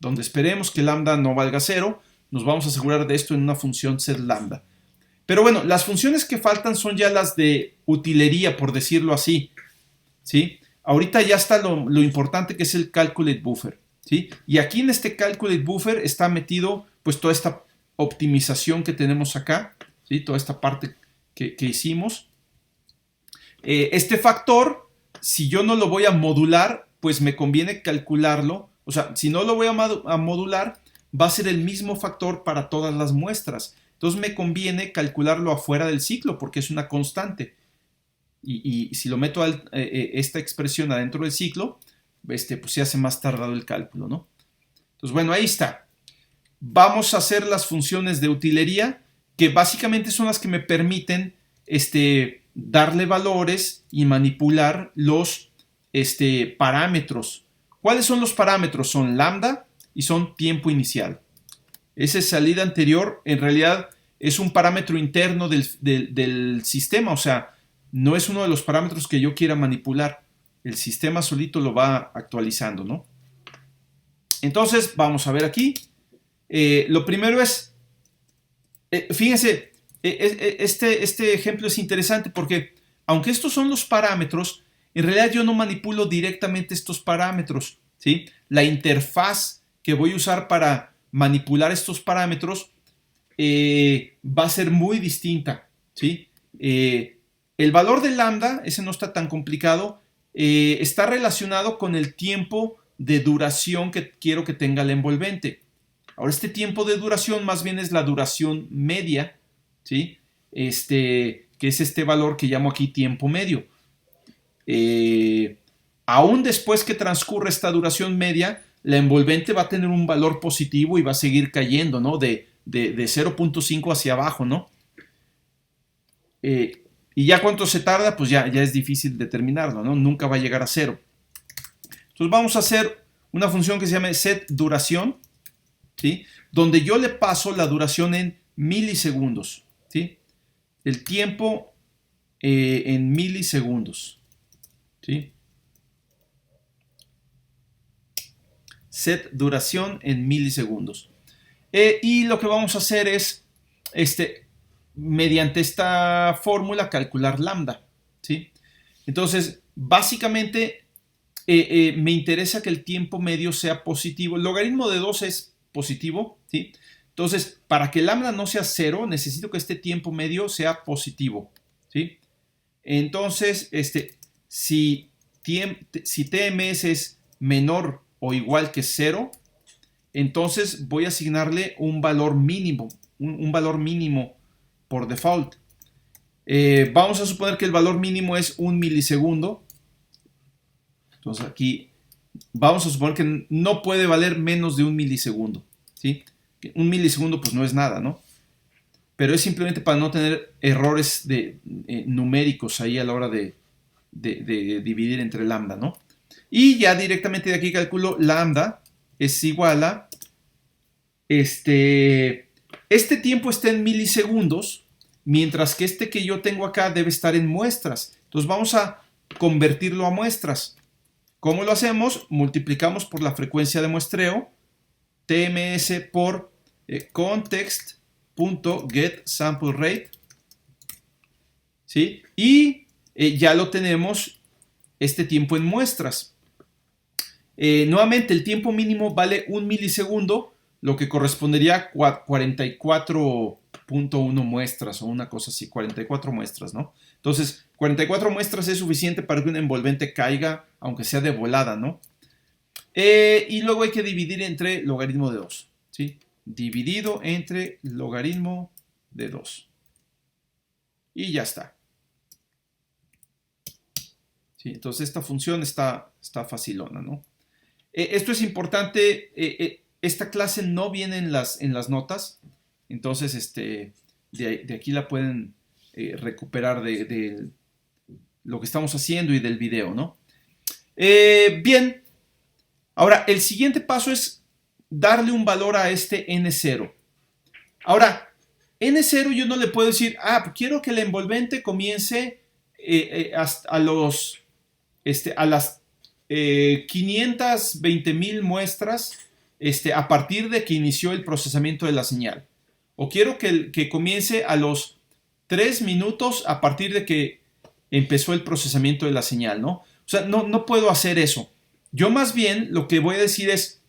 Donde esperemos que lambda no valga 0, nos vamos a asegurar de esto en una función set lambda. Pero bueno, las funciones que faltan son ya las de utilería, por decirlo así, ¿sí? Ahorita ya está lo importante, que es el calculate buffer, ¿sí? Y aquí en este calculate buffer está metido pues toda esta optimización que tenemos acá, ¿sí? Toda esta parte que hicimos. Este factor, si yo no lo voy a modular, pues me conviene calcularlo. O sea, si no lo voy a modular, va a ser el mismo factor para todas las muestras. Entonces me conviene calcularlo afuera del ciclo porque es una constante. Y si lo meto esta expresión adentro del ciclo, pues se hace más tardado el cálculo, ¿no? Entonces, bueno, ahí está. Vamos a hacer las funciones de utilería, que básicamente son las que me permiten darle valores y manipular los parámetros. ¿Cuáles son los parámetros? Son lambda y son tiempo inicial. Esa salida anterior en realidad es un parámetro interno del sistema, o sea, no es uno de los parámetros que yo quiera manipular. El sistema solito lo va actualizando, ¿no? Entonces, vamos a ver aquí. Lo primero es, fíjense, este ejemplo es interesante porque, aunque estos son los parámetros, en realidad yo no manipulo directamente estos parámetros, ¿sí? La interfaz que voy a usar para manipular estos parámetros va a ser muy distinta, ¿sí? El valor de lambda, ese no está tan complicado, está relacionado con el tiempo de duración que quiero que tenga el envolvente. Ahora, este tiempo de duración más bien es la duración media, ¿sí? Que es este valor que llamo aquí tiempo medio. Aún después que transcurre esta duración media, la envolvente va a tener un valor positivo y va a seguir cayendo, ¿no? De 0.5 hacia abajo, ¿no? Y ya cuánto se tarda, pues ya es difícil determinarlo, ¿no? Nunca va a llegar a 0. Entonces, Entonces vamos a hacer una función que se llama setDuración, ¿sí? Donde yo le paso la duración en milisegundos, ¿sí? El tiempo en milisegundos, ¿sí? setDuración en milisegundos. Y lo que vamos a hacer es, mediante esta fórmula, calcular lambda, ¿sí? Entonces, básicamente, me interesa que el tiempo medio sea positivo. El logaritmo de 2 es positivo, ¿sí? Entonces, para que lambda no sea 0, necesito que este tiempo medio sea positivo, ¿sí? Entonces, si TMS es menor o igual que 0, entonces voy a asignarle un valor mínimo, un valor mínimo por default. Vamos a suponer que el valor mínimo es 1 milisegundo. Entonces aquí vamos a suponer que no puede valer menos de 1 milisegundo, ¿sí? 1 milisegundo pues no es nada, ¿no? Pero es simplemente para no tener errores numéricos ahí a la hora de dividir entre lambda, ¿no? Y ya directamente de aquí calculo lambda es igual a este tiempo está en milisegundos, mientras que este que yo tengo acá debe estar en muestras. Entonces vamos a convertirlo a muestras. ¿Cómo lo hacemos? Multiplicamos por la frecuencia de muestreo, TMS por context.getSampleRate, ¿sí? Y ya lo tenemos este tiempo en muestras. Nuevamente, el tiempo mínimo vale 1 milisegundo, lo que correspondería a 44.1 muestras o una cosa así, 44 muestras, ¿no? Entonces, 44 muestras es suficiente para que un envolvente caiga, aunque sea de volada, ¿no? Y luego hay que dividir entre logaritmo de 2, ¿sí? Dividido entre logaritmo de 2. Y ya está. ¿Sí? Entonces, esta función está facilona, ¿no? Esto es importante. Esta clase no viene en las notas. Entonces, de aquí la pueden recuperar de lo que estamos haciendo y del video, ¿no? Bien. Ahora, el siguiente paso es darle un valor a este N0. Ahora, N0 yo no le puedo decir, pues quiero que el envolvente comience a las 520,000 muestras a partir de que inició el procesamiento de la señal. O quiero que comience a los 3 minutos a partir de que empezó el procesamiento de la señal, ¿no? O sea, no puedo hacer eso. Yo más bien lo que voy a decir es,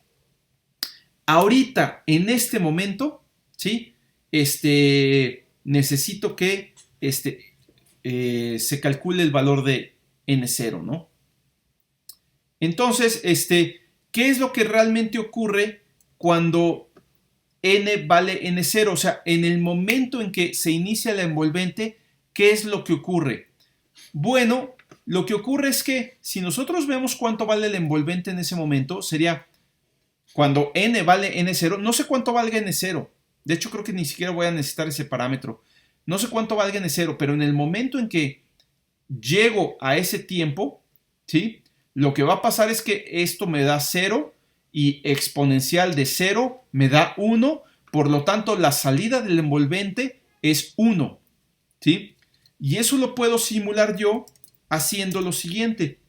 ahorita, en este momento, ¿sí? Necesito que se calcule el valor de N0, ¿no? Entonces, ¿qué es lo que realmente ocurre cuando N vale N0? O sea, en el momento en que se inicia la envolvente, ¿qué es lo que ocurre? Bueno, lo que ocurre es que si nosotros vemos cuánto vale el envolvente en ese momento, sería cuando N vale N0, no sé cuánto valga N0, de hecho creo que ni siquiera voy a necesitar ese parámetro, no sé cuánto valga N0, pero en el momento en que llego a ese tiempo, ¿sí? Lo que va a pasar es que esto me da 0 y exponencial de 0 me da 1, por lo tanto la salida del envolvente es 1, ¿sí? Y eso lo puedo simular yo haciendo lo siguiente.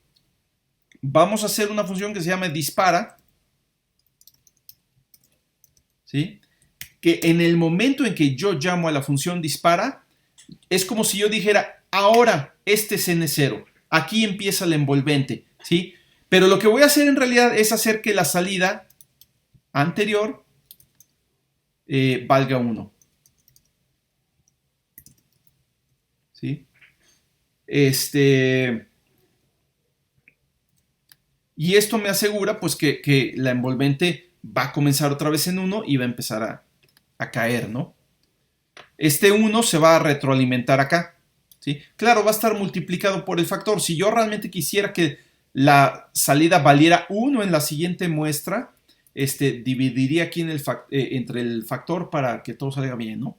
Vamos a hacer una función que se llama dispara, ¿sí? Que en el momento en que yo llamo a la función dispara, es como si yo dijera, ahora este es N0, aquí empieza el envolvente, ¿sí? Pero lo que voy a hacer en realidad es hacer que la salida anterior valga 1, ¿sí? Y esto me asegura pues que la envolvente va a comenzar otra vez en 1 y va a empezar a caer, ¿no? Este 1 se va a retroalimentar acá, ¿sí? Claro, va a estar multiplicado por el factor. Si yo realmente quisiera que la salida valiera 1 en la siguiente muestra, dividiría aquí entre el factor para que todo salga bien, ¿no?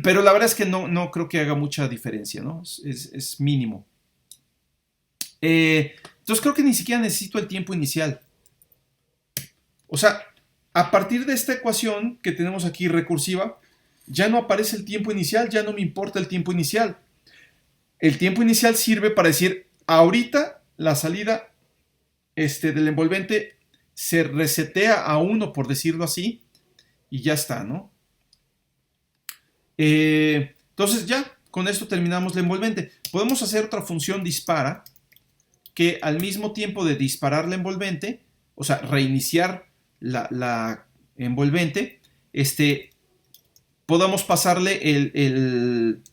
Pero la verdad es que no creo que haga mucha diferencia, ¿no? Es mínimo. Entonces creo que ni siquiera necesito el tiempo inicial. O sea, a partir de esta ecuación que tenemos aquí recursiva, ya no aparece el tiempo inicial, ya no me importa el tiempo inicial. El tiempo inicial sirve para decir, ahorita la salida del envolvente se resetea a 1, por decirlo así, y ya está, ¿no? Entonces ya, con esto terminamos la envolvente. Podemos hacer otra función dispara, que al mismo tiempo de disparar la envolvente, o sea, reiniciar la envolvente, podamos pasarle el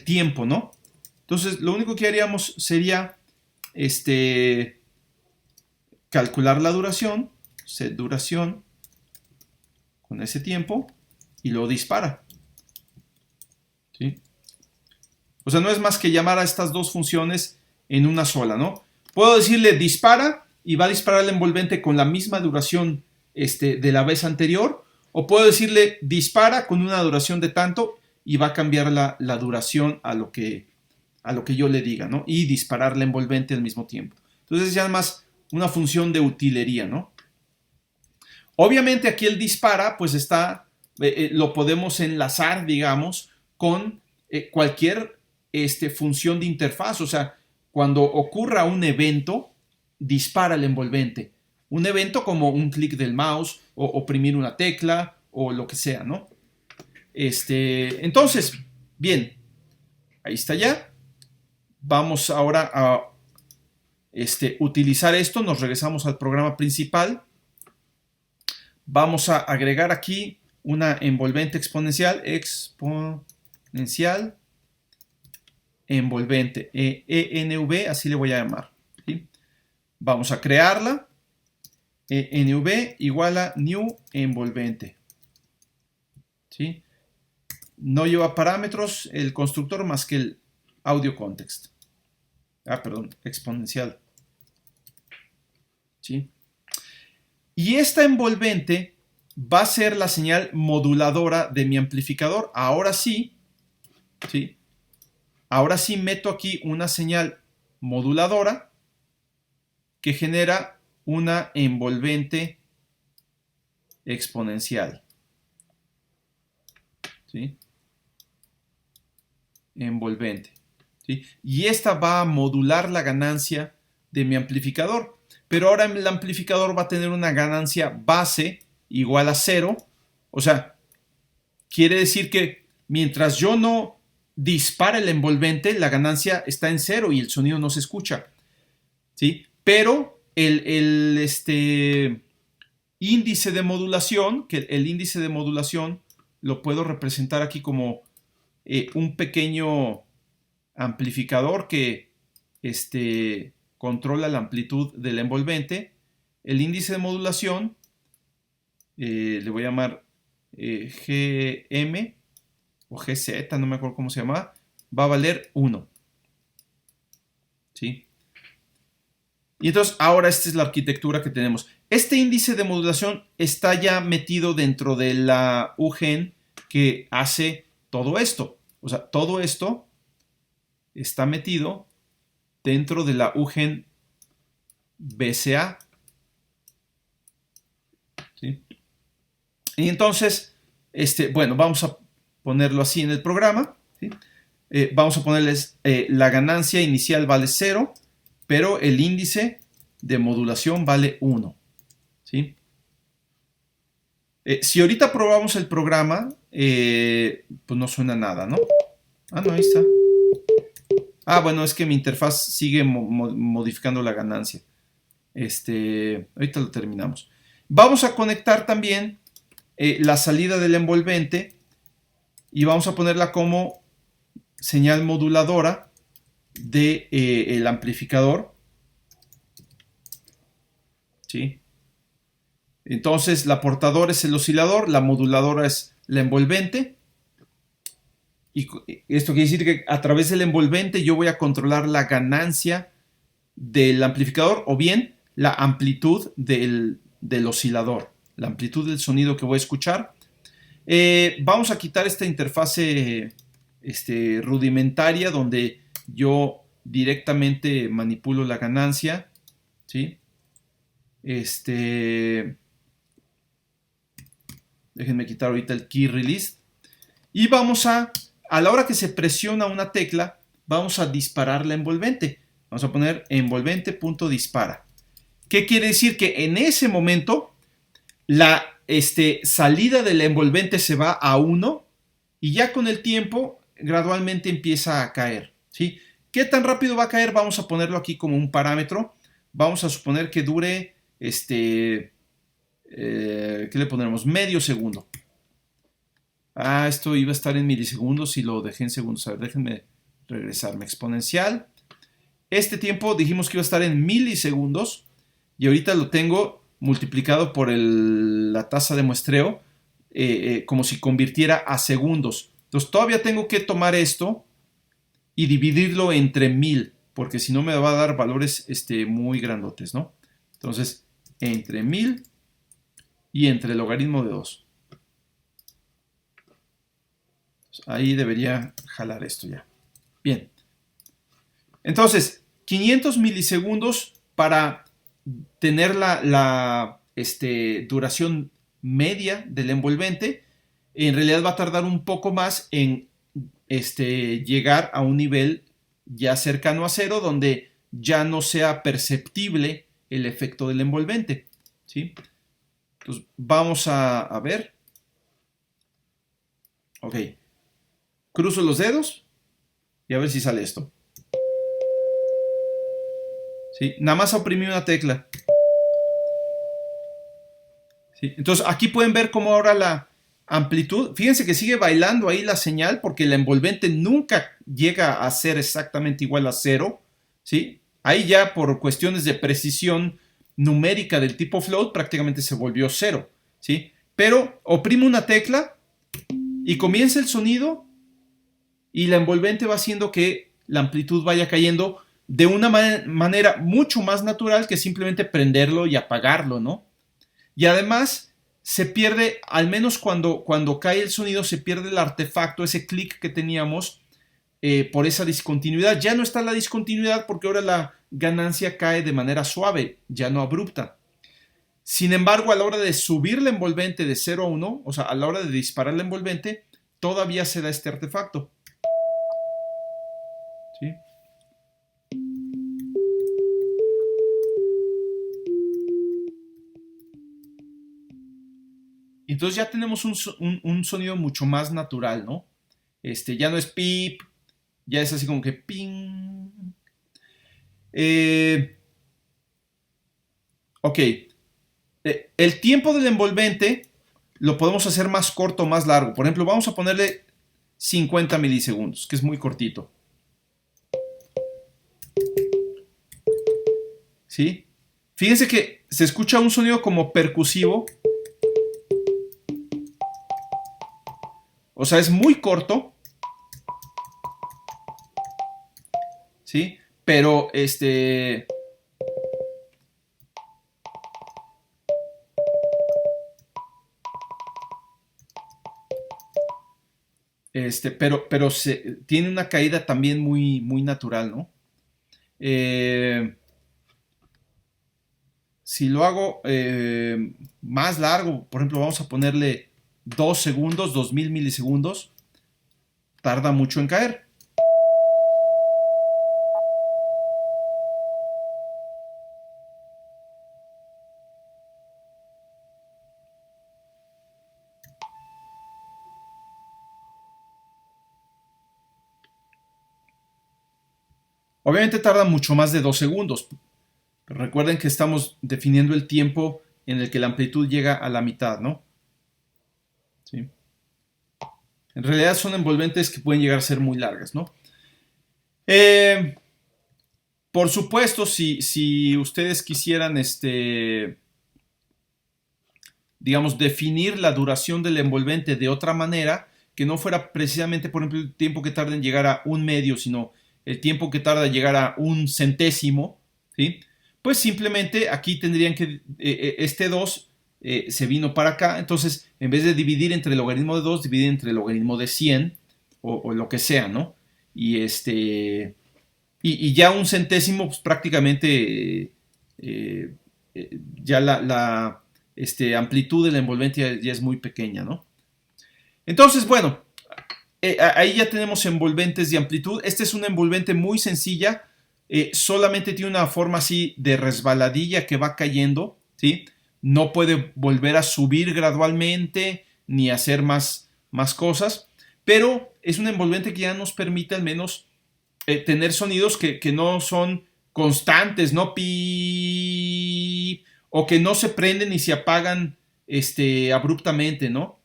tiempo, ¿no? Entonces, lo único que haríamos sería calcular la duración, set duración con ese tiempo y luego dispara. ¿Sí? O sea, no es más que llamar a estas dos funciones en una sola, ¿no? Puedo decirle dispara y va a disparar el envolvente con la misma duración de la vez anterior, o puedo decirle dispara con una duración de tanto y va a cambiar la duración a lo que yo le diga, ¿no? Y disparar la envolvente al mismo tiempo. Entonces ya más una función de utilería, ¿no? Obviamente aquí el dispara, pues lo podemos enlazar, digamos, con cualquier función de interfaz. O sea, cuando ocurra un evento, dispara el envolvente. Un evento como un clic del mouse o oprimir una tecla o lo que sea, ¿no? Entonces, bien, ahí está ya. Vamos ahora a utilizar esto. Nos regresamos al programa principal. Vamos a agregar aquí una envolvente exponencial. Exponencial envolvente. ENV, así le voy a llamar. ¿Sí? Vamos a crearla. ENV igual a new envolvente. ¿Sí? No lleva parámetros el constructor más que el audio context. Perdón, exponencial. ¿Sí? Y esta envolvente va a ser la señal moduladora de mi amplificador. Ahora sí, ¿sí? Ahora sí meto aquí una señal moduladora que genera una envolvente exponencial. ¿Sí? Envolvente. ¿Sí? Y esta va a modular la ganancia de mi amplificador. Pero ahora el amplificador va a tener una ganancia base igual a 0. O sea, quiere decir que mientras yo no dispare el envolvente, la ganancia está en 0 y el sonido no se escucha. ¿Sí? Pero el índice de modulación, que el índice de modulación lo puedo representar aquí como un pequeño amplificador que controla la amplitud del envolvente. El índice de modulación le voy a llamar GM o GZ, no me acuerdo cómo se llama, va a valer 1. ¿Sí? Y entonces ahora esta es la arquitectura que tenemos. Este índice de modulación está ya metido dentro de la UGEN que hace todo esto. O sea, todo esto está metido dentro de la UGEN BCA. ¿Sí? Y entonces, bueno, vamos a ponerlo así en el programa. ¿Sí? Vamos a ponerles la ganancia inicial vale 0, pero el índice de modulación vale 1. ¿Sí? Si ahorita probamos el programa, pues no suena nada, ¿no? No, ahí está. Bueno, es que mi interfaz sigue modificando la ganancia. Ahorita lo terminamos. Vamos a conectar también la salida del envolvente y vamos a ponerla como señal moduladora del amplificador. ¿Sí? Entonces, la portadora es el oscilador, la moduladora es la envolvente. Y esto quiere decir que a través del envolvente yo voy a controlar la ganancia del amplificador o bien la amplitud del oscilador, la amplitud del sonido que voy a escuchar. Vamos a quitar esta interfase rudimentaria donde yo directamente manipulo la ganancia, ¿sí? Déjenme quitar ahorita el key release. Y vamos a la hora que se presiona una tecla, vamos a disparar la envolvente. Vamos a poner envolvente.dispara. ¿Qué quiere decir? Que en ese momento la salida de la envolvente se va a 1 y ya con el tiempo gradualmente empieza a caer, ¿sí? ¿Qué tan rápido va a caer? Vamos a ponerlo aquí como un parámetro. Vamos a suponer que dure, ¿qué le pondremos? Medio segundo. Esto iba a estar en milisegundos y lo dejé en segundos. A ver, déjenme regresarme. Exponencial. Este tiempo dijimos que iba a estar en milisegundos y ahorita lo tengo multiplicado por la tasa de muestreo, como si convirtiera a segundos. Entonces todavía tengo que tomar esto y dividirlo entre 1000, porque si no me va a dar valores muy grandotes, ¿no? Entonces, entre 1000 y entre el logaritmo de 2. Ahí debería jalar esto ya. Bien. Entonces, 500 milisegundos para tener la duración media del envolvente. En realidad va a tardar un poco más en llegar a un nivel ya cercano a cero, donde ya no sea perceptible el efecto del envolvente, ¿sí? Entonces, vamos a ver. Ok. Cruzo los dedos y a ver si sale esto. ¿Sí? Nada más oprimí una tecla. ¿Sí? Entonces aquí pueden ver cómo ahora la amplitud, fíjense que sigue bailando ahí la señal porque la envolvente nunca llega a ser exactamente igual a 0, ¿sí? Ahí ya por cuestiones de precisión numérica del tipo float prácticamente se volvió 0, ¿sí? Pero oprimo una tecla y comienza el sonido y la envolvente va haciendo que la amplitud vaya cayendo de una manera mucho más natural que simplemente prenderlo y apagarlo, ¿no? Y además se pierde, al menos cuando cae el sonido, se pierde el artefacto, ese clic que teníamos por esa discontinuidad. Ya no está la discontinuidad porque ahora la ganancia cae de manera suave, ya no abrupta. Sin embargo, a la hora de subir la envolvente de 0 a 1, o sea, a la hora de disparar la envolvente, todavía se da este artefacto. ¿Sí? Entonces ya tenemos un sonido mucho más natural, ¿no? Ya no es pip, ya es así como que ping. Ok. El tiempo del envolvente lo podemos hacer más corto o más largo. Por ejemplo, vamos a ponerle 50 milisegundos, que es muy cortito. ¿Sí? Fíjense que se escucha un sonido como percusivo. O sea, es muy corto. ¿Sí? Pero pero tiene una caída también muy, muy natural, ¿no? Si lo hago más largo, por ejemplo, vamos a ponerle 2 segundos, 2000 milisegundos, tarda mucho en caer. Obviamente tarda mucho más de 2 segundos. Pero recuerden que estamos definiendo el tiempo en el que la amplitud llega a la mitad, ¿no? ¿Sí? En realidad son envolventes que pueden llegar a ser muy largas, ¿no? Por supuesto, si ustedes quisieran, digamos, definir la duración del envolvente de otra manera, que no fuera precisamente, por ejemplo, el tiempo que tarda en llegar a un medio, sino el tiempo que tarda en llegar a un centésimo, ¿sí? Pues simplemente aquí tendrían que, este 2 se vino para acá, entonces en vez de dividir entre el logaritmo de 2, dividir entre el logaritmo de 100 o lo que sea, ¿no? Y y ya un centésimo, pues prácticamente ya la amplitud de la envolvente ya es muy pequeña, ¿no? Entonces, bueno, ahí ya tenemos envolventes de amplitud. Esta es una envolvente muy sencilla, solamente tiene una forma así de resbaladilla que va cayendo, ¿sí? No puede volver a subir gradualmente ni hacer más cosas, pero es una envolvente que ya nos permite al menos tener sonidos que no son constantes, ¿no? Pi, o que no se prenden y se apagan abruptamente, ¿no?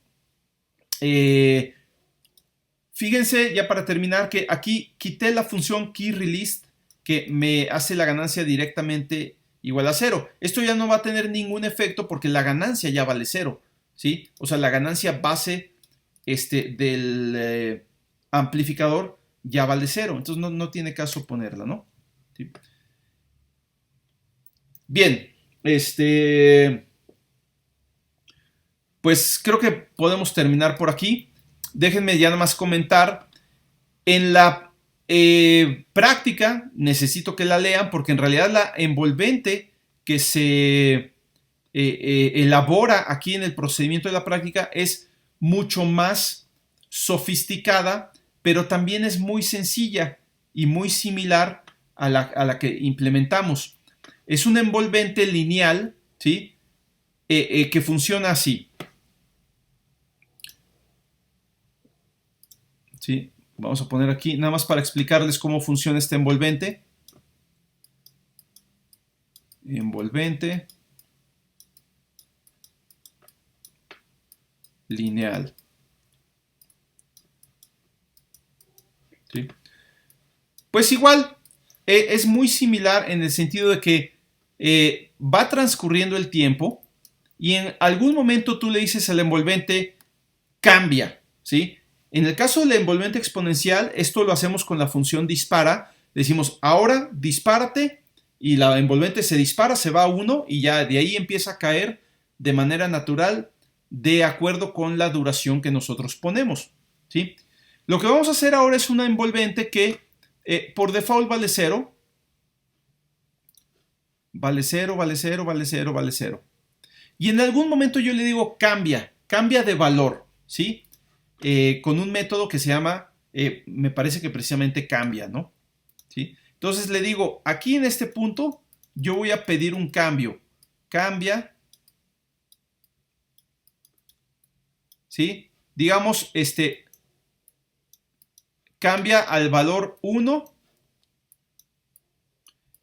Fíjense, ya para terminar, que aquí quité la función keyReleased que me hace la ganancia directamente igual a 0. Esto ya no va a tener ningún efecto porque la ganancia ya vale 0, ¿sí? O sea, la ganancia base del amplificador ya vale 0. Entonces no tiene caso ponerla, ¿no? ¿Sí? Bien, pues creo que podemos terminar por aquí. Déjenme ya nada más comentar. En la práctica, necesito que la lean porque en realidad la envolvente que se elabora aquí en el procedimiento de la práctica es mucho más sofisticada, pero también es muy sencilla y muy similar a la que implementamos. Es un envolvente lineal, ¿sí? Que funciona así. ¿Sí? Vamos a poner aquí, nada más para explicarles cómo funciona este envolvente. Envolvente lineal. ¿Sí? Pues igual, es muy similar en el sentido de que va transcurriendo el tiempo y en algún momento tú le dices al envolvente, cambia, ¿sí? En el caso de la envolvente exponencial, esto lo hacemos con la función dispara. Decimos, ahora dispárate, y la envolvente se dispara, se va a 1 y ya de ahí empieza a caer de manera natural de acuerdo con la duración que nosotros ponemos, ¿sí? Lo que vamos a hacer ahora es una envolvente que por default vale 0. Vale 0, vale 0, vale 0, vale 0. Y en algún momento yo le digo cambia de valor, ¿sí? Con un método que se llama, me parece que precisamente cambia, ¿no? ¿Sí? Entonces le digo, aquí en este punto yo voy a pedir un cambio. Cambia, ¿sí? Digamos, cambia al valor 1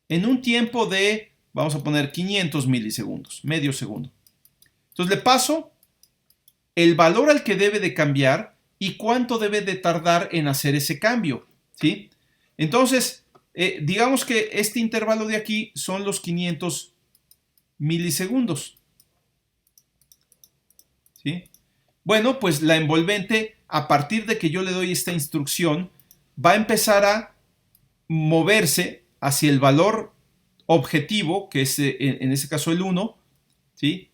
en un tiempo de, vamos a poner 500 milisegundos, medio segundo. Entonces le paso el valor al que debe de cambiar y cuánto debe de tardar en hacer ese cambio, ¿sí? Entonces, digamos que este intervalo de aquí son los 500 milisegundos, ¿sí? Bueno, pues la envolvente, a partir de que yo le doy esta instrucción, va a empezar a moverse hacia el valor objetivo, que es en ese caso el 1, ¿sí?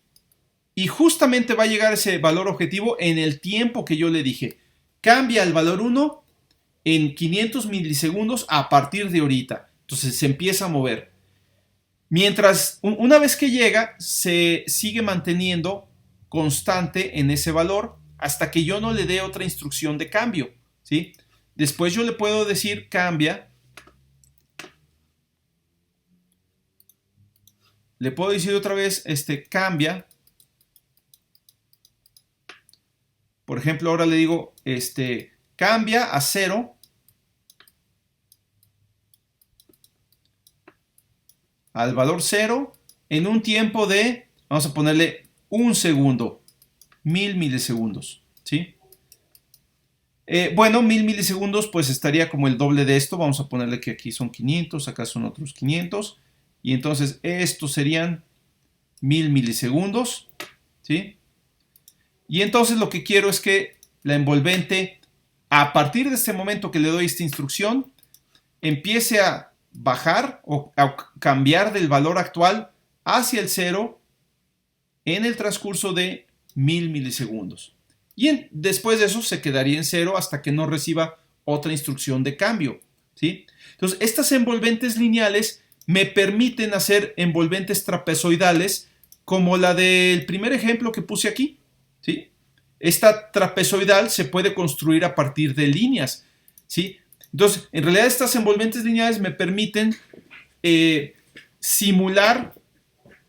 Y justamente va a llegar ese valor objetivo en el tiempo que yo le dije. Cambia el valor 1 en 500 milisegundos a partir de ahorita. Entonces se empieza a mover. Mientras, una vez que llega, se sigue manteniendo constante en ese valor hasta que yo no le dé otra instrucción de cambio, ¿sí? Después yo le puedo decir cambia. Le puedo decir otra vez cambia. Por ejemplo, ahora le digo cambia a 0. Al valor 0 en un tiempo de, vamos a ponerle 1 segundo, 1000 milisegundos, ¿sí? Bueno, 1000 milisegundos pues estaría como el doble de esto. Vamos a ponerle que aquí son 500, acá son otros 500. Y entonces estos serían 1000 milisegundos, ¿sí? Y entonces lo que quiero es que la envolvente, a partir de este momento que le doy esta instrucción, empiece a bajar o a cambiar del valor actual hacia el 0 en el transcurso de 1000 milisegundos. Y después de eso se quedaría en 0 hasta que no reciba otra instrucción de cambio, ¿sí? Entonces, estas envolventes lineales me permiten hacer envolventes trapezoidales como la del primer ejemplo que puse aquí, ¿sí? Esta trapezoidal se puede construir a partir de líneas, ¿sí? Entonces, en realidad estas envolventes lineales me permiten simular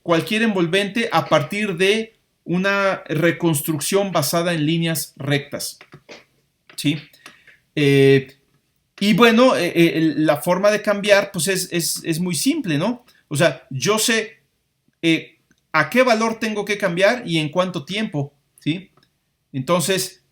cualquier envolvente a partir de una reconstrucción basada en líneas rectas, ¿sí? Y bueno, la forma de cambiar pues es muy simple, ¿no? O sea, yo sé a qué valor tengo que cambiar y en cuánto tiempo, ¿sí? Entonces,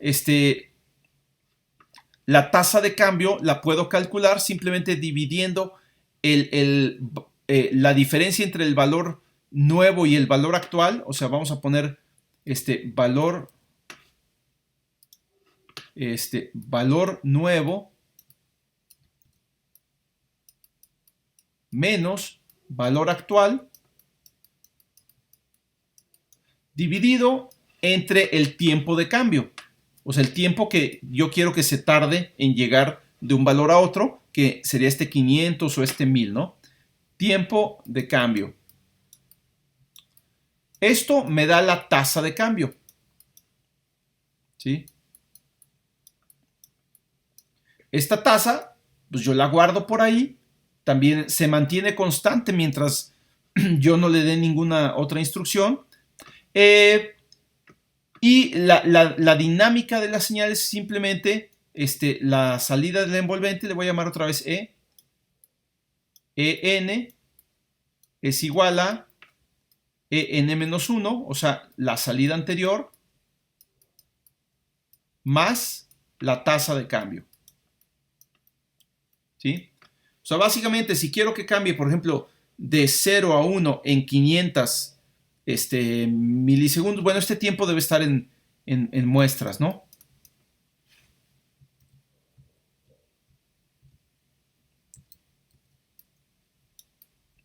la tasa de cambio la puedo calcular simplemente dividiendo la diferencia entre el valor nuevo y el valor actual. O sea, vamos a poner valor nuevo menos valor actual dividido entre el tiempo de cambio. O sea, el tiempo que yo quiero que se tarde en llegar de un valor a otro, que sería este 500 o este 1000, ¿no? Tiempo de cambio. Esto me da la tasa de cambio, ¿sí? Esta tasa, pues yo la guardo por ahí, también se mantiene constante mientras yo no le dé ninguna otra instrucción. Y la dinámica de la señal es simplemente la salida del envolvente, le voy a llamar otra vez E. En es igual a En-1, o sea, la salida anterior, más la tasa de cambio. ¿Sí? O sea, básicamente, si quiero que cambie, por ejemplo, de 0 a 1 en 500 milisegundos, bueno, este tiempo debe estar en muestras, ¿no?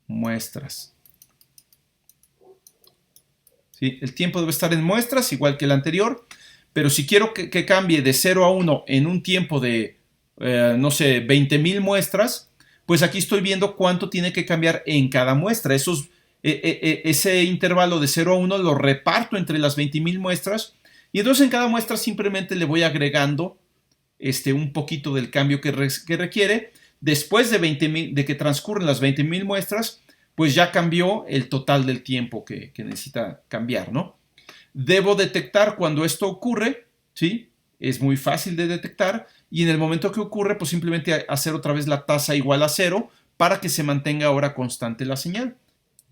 Muestras. ¿Sí? El tiempo debe estar en muestras, igual que el anterior, pero si quiero que cambie de 0 a 1 en un tiempo de, no sé, 20,000 muestras, pues aquí estoy viendo cuánto tiene que cambiar en cada muestra. Ese intervalo de 0 a 1 lo reparto entre las 20,000 muestras y entonces en cada muestra simplemente le voy agregando un poquito del cambio que requiere. Después de que transcurren las 20,000 muestras, pues ya cambió el total del tiempo que necesita cambiar, ¿no? Debo detectar cuando esto ocurre, ¿sí? Es muy fácil de detectar y en el momento que ocurre, pues simplemente hacer otra vez la tasa igual a 0 para que se mantenga ahora constante la señal,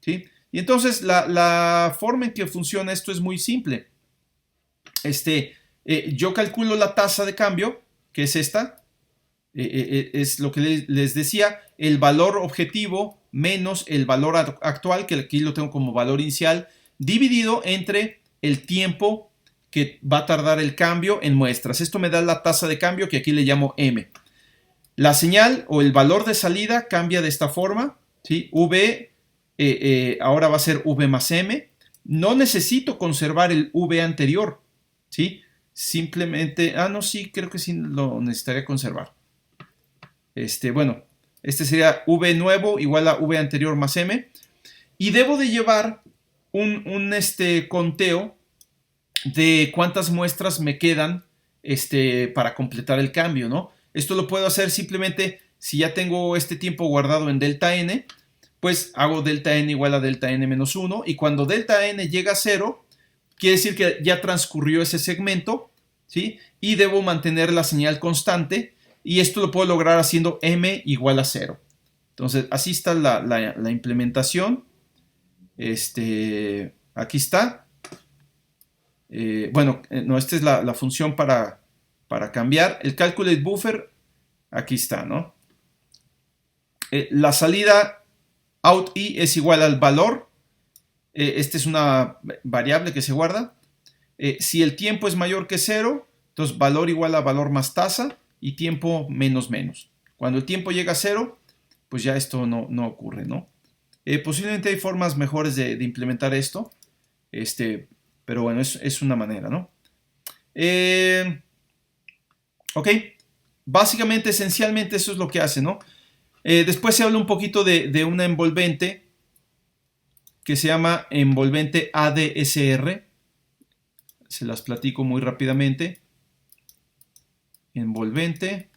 ¿sí? Y entonces la forma en que funciona esto es muy simple. Yo calculo la tasa de cambio, que es esta, es lo que les decía, el valor objetivo menos el valor actual, que aquí lo tengo como valor inicial, dividido entre el tiempo que va a tardar el cambio en muestras. Esto me da la tasa de cambio que aquí le llamo M. La señal o el valor de salida cambia de esta forma, ¿sí? V ahora va a ser V más M. No necesito conservar el V anterior, ¿sí? Simplemente, no, sí, creo que sí lo necesitaría conservar. Bueno, este sería V nuevo igual a V anterior más M. Y debo de llevar un conteo de cuántas muestras me quedan para completar el cambio, ¿no? Esto lo puedo hacer simplemente si ya tengo este tiempo guardado en delta n, pues hago delta n igual a delta n menos 1 y cuando delta n llega a 0, quiere decir que ya transcurrió ese segmento, ¿sí? Y debo mantener la señal constante y esto lo puedo lograr haciendo m igual a 0. Entonces, así está la implementación. Aquí está. No, esta es la función para cambiar. El calculate buffer, aquí está, ¿no? La salida out i es igual al valor. Esta es una variable que se guarda. Si el tiempo es mayor que 0, entonces valor igual a valor más tasa y tiempo menos menos. Cuando el tiempo llega a 0, pues ya esto no ocurre, ¿no? Posiblemente hay formas mejores de implementar esto, pero bueno, es una manera, ¿no? Ok, básicamente, esencialmente eso es lo que hace, ¿no? Después se habla un poquito de una envolvente que se llama envolvente ADSR. Se las platico muy rápidamente. Envolvente.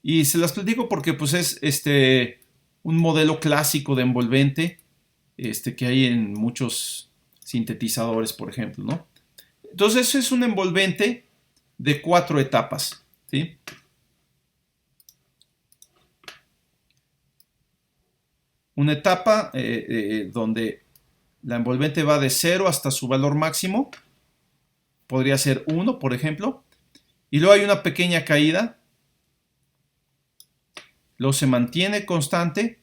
Y se las platico porque pues es un modelo clásico de envolvente que hay en muchos sintetizadores, por ejemplo, ¿no? Entonces es un envolvente de 4 etapas, ¿sí? Una etapa donde la envolvente va de 0 hasta su valor máximo, podría ser 1, por ejemplo, y luego hay una pequeña caída, luego se mantiene constante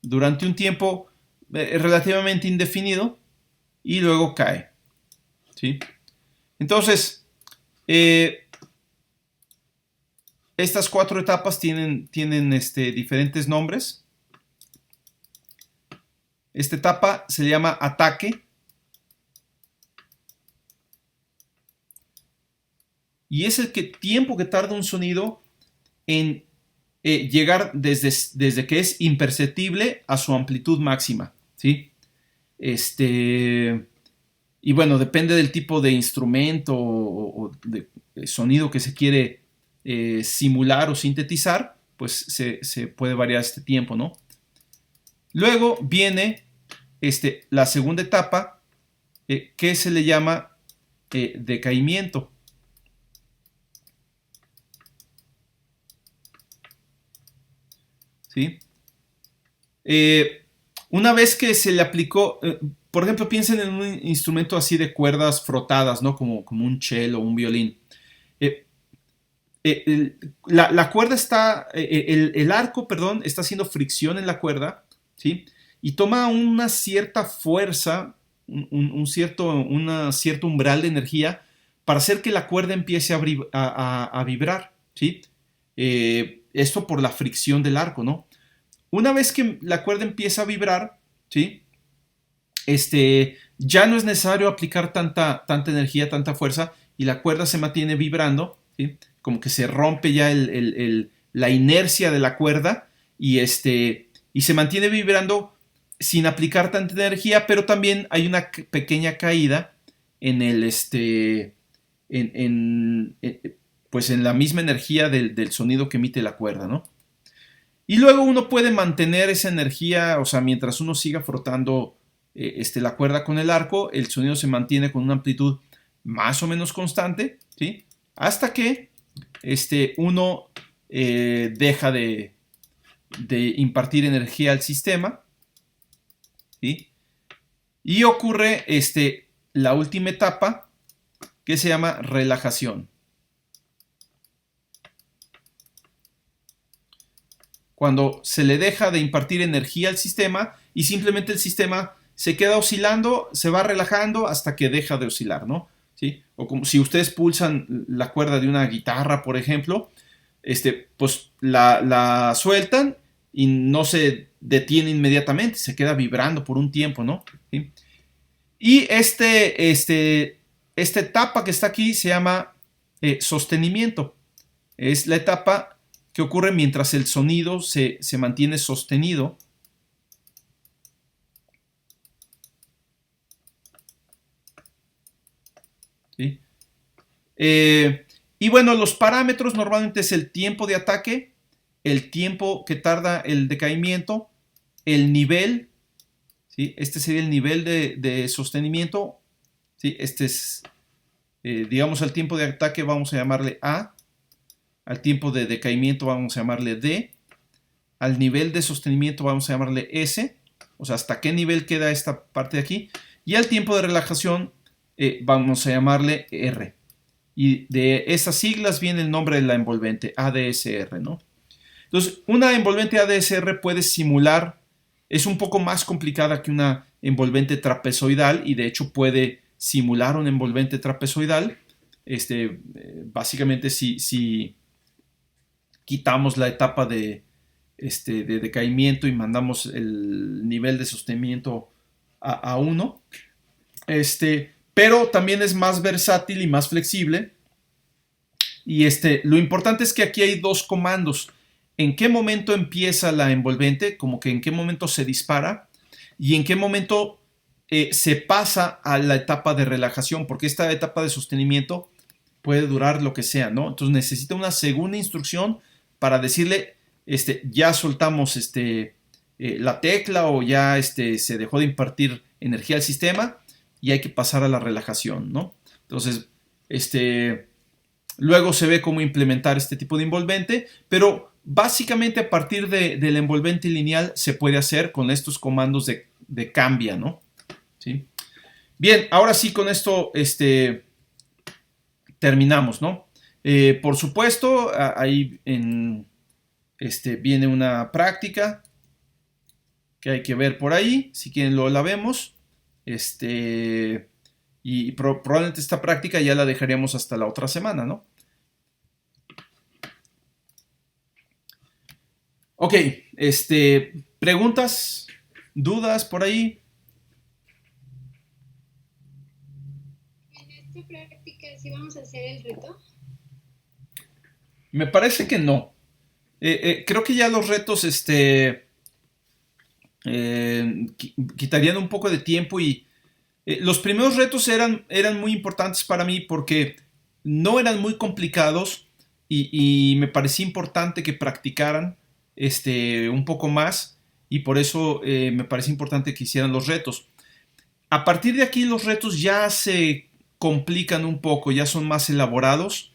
durante un tiempo relativamente indefinido y luego cae, ¿sí? Entonces, estas 4 etapas tienen diferentes nombres. Esta etapa se llama ataque y es el tiempo que tarda un sonido en llegar desde que es imperceptible a su amplitud máxima, ¿sí? Y bueno, depende del tipo de instrumento o de sonido que se quiere simular o sintetizar, pues se puede variar este tiempo, ¿no? Luego viene la segunda etapa, que se le llama decaimiento. ¿Sí? Una vez que se le aplicó, por ejemplo, piensen en un instrumento así de cuerdas frotadas, ¿no? Como un cello o un violín. La cuerda está, el arco, perdón, está haciendo fricción en la cuerda, ¿sí? Y toma una cierta fuerza, un cierto umbral de energía para hacer que la cuerda empiece a vibrar, ¿sí? Esto por la fricción del arco, ¿no? Una vez que la cuerda empieza a vibrar, ¿sí? Ya no es necesario aplicar tanta energía, tanta fuerza, y la cuerda se mantiene vibrando, ¿sí? Como que se rompe ya la inercia de la cuerda y se mantiene vibrando sin aplicar tanta energía, pero también hay una pequeña caída en pues en la misma energía del sonido que emite la cuerda, ¿no? Y luego uno puede mantener esa energía, o sea, mientras uno siga frotando la cuerda con el arco, el sonido se mantiene con una amplitud más o menos constante, ¿sí? Hasta que uno deja de impartir energía al sistema, ¿sí? Y ocurre la última etapa, que se llama relajación. Cuando se le deja de impartir energía al sistema y simplemente el sistema se queda oscilando, se va relajando hasta que deja de oscilar, ¿no? ¿Sí? O como si ustedes pulsan la cuerda de una guitarra, por ejemplo, pues la sueltan y no se detiene inmediatamente, se queda vibrando por un tiempo, ¿no? ¿Sí? Y esta etapa que está aquí se llama sostenimiento. Es la etapa que ocurre mientras el sonido se mantiene sostenido. ¿Sí? Y bueno, los parámetros normalmente es el tiempo de ataque, el tiempo que tarda el decaimiento, el nivel, ¿sí? Este sería el nivel de sostenimiento, ¿sí? Este es, digamos, al tiempo de ataque vamos a llamarle A, al tiempo de decaimiento vamos a llamarle D, al nivel de sostenimiento vamos a llamarle S, o sea, hasta qué nivel queda esta parte de aquí, y al tiempo de relajación vamos a llamarle R. Y de esas siglas viene el nombre de la envolvente, ADSR, ¿no? Entonces, una envolvente ADSR puede simular, es un poco más complicada que una envolvente trapezoidal y de hecho puede simular una envolvente trapezoidal. Básicamente si quitamos la etapa de decaimiento y mandamos el nivel de sostenimiento a 1. Pero también es más versátil y más flexible. Y lo importante es que aquí hay dos comandos. En qué momento empieza la envolvente, como que en qué momento se dispara, y en qué momento se pasa a la etapa de relajación, porque esta etapa de sostenimiento puede durar lo que sea, ¿no? Entonces necesita una segunda instrucción para decirle, ya soltamos la tecla o ya se dejó de impartir energía al sistema y hay que pasar a la relajación, ¿no? Entonces, luego se ve cómo implementar este tipo de envolvente, pero básicamente a partir de la envolvente lineal se puede hacer con estos comandos de cambia, ¿no? ¿Sí? Bien, ahora sí con esto terminamos, ¿no? Por supuesto, ahí viene una práctica que hay que ver por ahí, si quieren lo la vemos. Y probablemente esta práctica ya la dejaríamos hasta la otra semana, ¿no? Ok, preguntas, dudas por ahí. En esta práctica, ¿sí vamos a hacer el reto? Me parece que no. Creo que ya los retos quitarían un poco de tiempo y los primeros retos eran muy importantes para mí porque no eran muy complicados y me parecía importante que practicaran un poco más y por eso me parece importante que hicieran los retos. A partir de aquí los retos ya se complican un poco, ya son más elaborados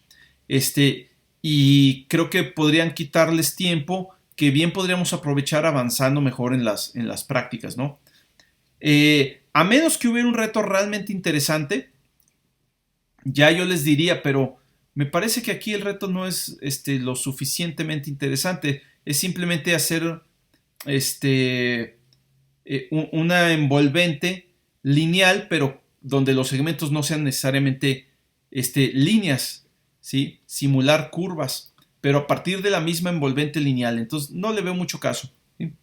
y creo que podrían quitarles tiempo que bien podríamos aprovechar avanzando mejor en las prácticas, ¿no? A menos que hubiera un reto realmente interesante, ya yo les diría, pero me parece que aquí el reto no es lo suficientemente interesante, es simplemente hacer una envolvente lineal, pero donde los segmentos no sean necesariamente líneas, ¿sí? Simular curvas, pero a partir de la misma envolvente lineal, entonces no le veo mucho caso, ¿sí?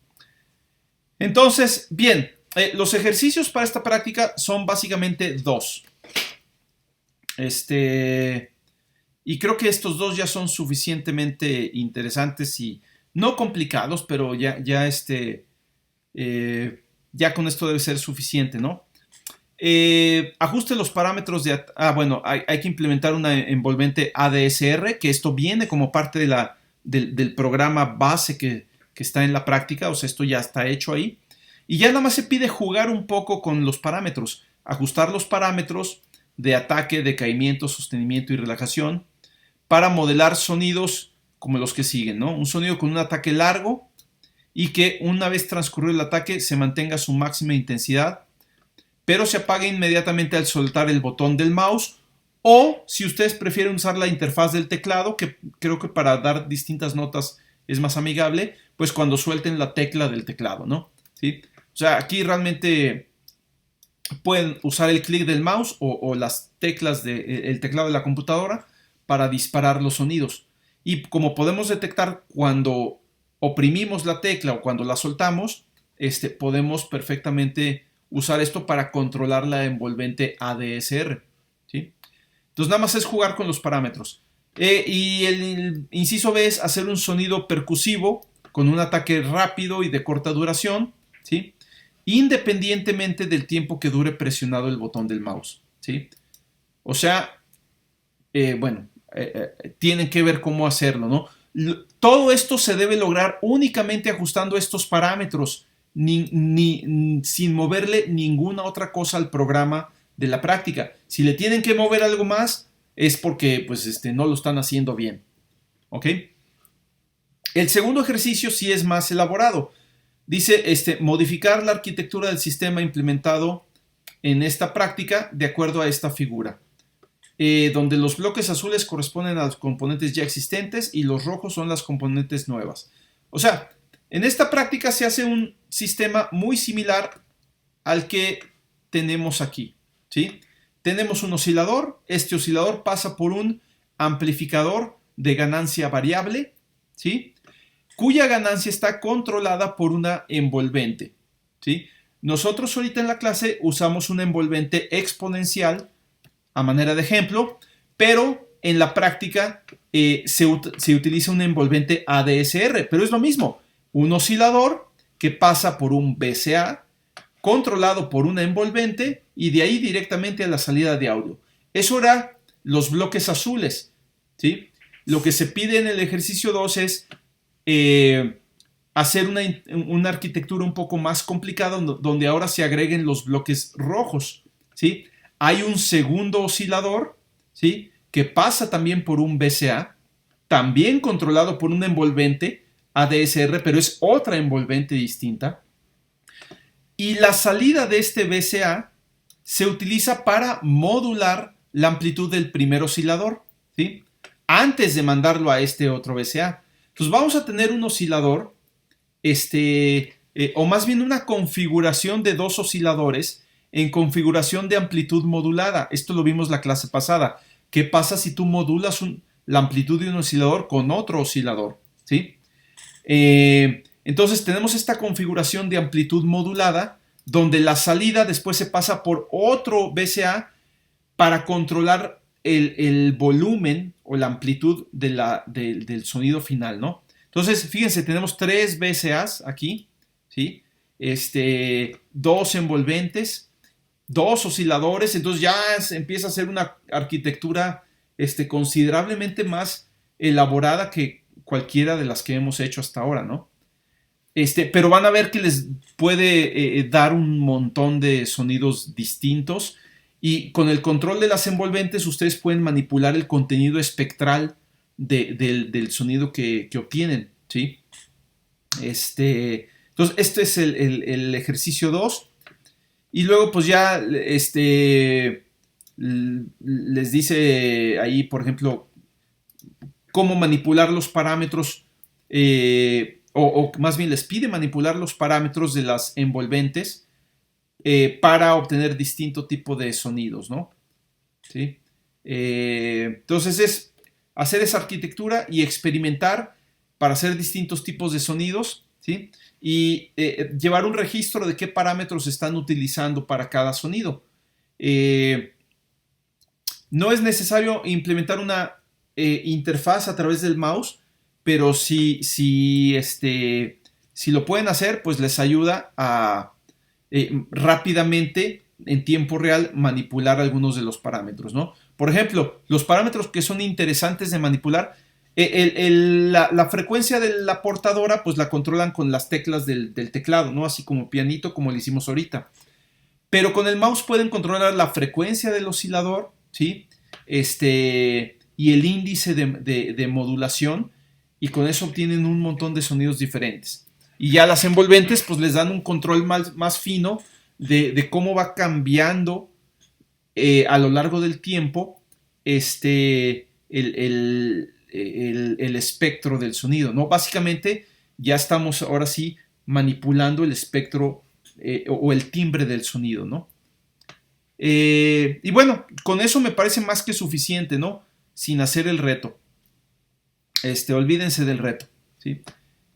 Entonces, bien, los ejercicios para esta práctica son básicamente dos. Y creo que estos dos ya son suficientemente interesantes y no complicados, pero ya con esto debe ser suficiente, ¿no? Ajuste los parámetros de... bueno, hay que implementar una envolvente ADSR, que esto viene como parte del programa base que está en la práctica, o sea, esto ya está hecho ahí. Y ya nada más se pide jugar un poco con los parámetros, ajustar los parámetros de ataque, decaimiento, sostenimiento y relajación para modelar sonidos como los que siguen, ¿no? Un sonido con un ataque largo y que una vez transcurrido el ataque se mantenga su máxima intensidad, pero se apague inmediatamente al soltar el botón del mouse, o si ustedes prefieren usar la interfaz del teclado, que creo que para dar distintas notas es más amigable, pues cuando suelten la tecla del teclado, ¿no? ¿Sí? O sea, aquí realmente pueden usar el clic del mouse o las teclas del teclado de la computadora para disparar los sonidos. Y como podemos detectar cuando oprimimos la tecla o cuando la soltamos, podemos perfectamente usar esto para controlar la envolvente ADSR, ¿sí? Entonces nada más es jugar con los parámetros. Y el inciso B es hacer un sonido percusivo con un ataque rápido y de corta duración, ¿sí? Independientemente del tiempo que dure presionado el botón del mouse, ¿sí? O sea, tienen que ver cómo hacerlo, ¿no? Todo esto se debe lograr únicamente ajustando estos parámetros, sin moverle ninguna otra cosa al programa de la práctica. Si le tienen que mover algo más, es porque pues, no lo están haciendo bien. ¿Ok? El segundo ejercicio sí es más elaborado. Dice modificar la arquitectura del sistema implementado en esta práctica de acuerdo a esta figura, donde los bloques azules corresponden a los componentes ya existentes y los rojos son las componentes nuevas. O sea, en esta práctica se hace un sistema muy similar al que tenemos aquí, ¿sí? Tenemos un oscilador, este oscilador pasa por un amplificador de ganancia variable, ¿sí? Cuya ganancia está controlada por una envolvente, ¿sí? Nosotros ahorita en la clase usamos un envolvente exponencial a manera de ejemplo, pero en la práctica se utiliza un envolvente ADSR, pero es lo mismo, un oscilador que pasa por un VCA controlado por una envolvente y de ahí directamente a la salida de audio. Eso era los bloques azules, ¿sí? Lo que se pide en el ejercicio 2 es hacer una arquitectura un poco más complicada donde ahora se agreguen los bloques rojos, ¿sí? Hay un segundo oscilador, ¿sí? Que pasa también por un VCA, también controlado por un envolvente ADSR, pero es otra envolvente distinta. Y la salida de este VCA se utiliza para modular la amplitud del primer oscilador, ¿sí? Antes de mandarlo a este otro VCA. Entonces vamos a tener un oscilador, o más bien una configuración de dos osciladores en configuración de amplitud modulada. Esto lo vimos la clase pasada. ¿Qué pasa si tú modulas la amplitud de un oscilador con otro oscilador? ¿Sí? Entonces tenemos esta configuración de amplitud modulada donde la salida después se pasa por otro VCA para controlar el volumen o la amplitud del sonido final, ¿no? Entonces, fíjense, tenemos 3 VCAs aquí, ¿sí? Dos envolventes, 2 osciladores, entonces ya empieza a ser una arquitectura considerablemente más elaborada que cualquiera de las que hemos hecho hasta ahora, ¿no? Pero van a ver que les puede dar un montón de sonidos distintos y con el control de las envolventes ustedes pueden manipular el contenido espectral del sonido que obtienen, ¿sí? Entonces, este es el ejercicio 2 y luego pues ya les dice ahí, por ejemplo, cómo manipular los parámetros o más bien les pide manipular los parámetros de las envolventes para obtener distinto tipo de sonidos, ¿no? ¿Sí? Entonces es hacer esa arquitectura y experimentar para hacer distintos tipos de sonidos, ¿sí? Y llevar un registro de qué parámetros están utilizando para cada sonido. No es necesario implementar una interfaz a través del mouse, pero si lo pueden hacer, pues les ayuda a rápidamente, en tiempo real, manipular algunos de los parámetros, ¿no? Por ejemplo, los parámetros que son interesantes de manipular, la frecuencia de la portadora, pues la controlan con las teclas del teclado, ¿no? Así como pianito, como lo hicimos ahorita. Pero con el mouse pueden controlar la frecuencia del oscilador, ¿sí? Y el índice de modulación, y con eso obtienen un montón de sonidos diferentes. Y ya las envolventes pues les dan un control más fino de cómo va cambiando a lo largo del tiempo el espectro del sonido, ¿no? Básicamente ya estamos ahora sí manipulando el espectro o el timbre del sonido, ¿no? Y bueno, con eso me parece más que suficiente, ¿no? Sin hacer el reto. Olvídense del reto, ¿sí?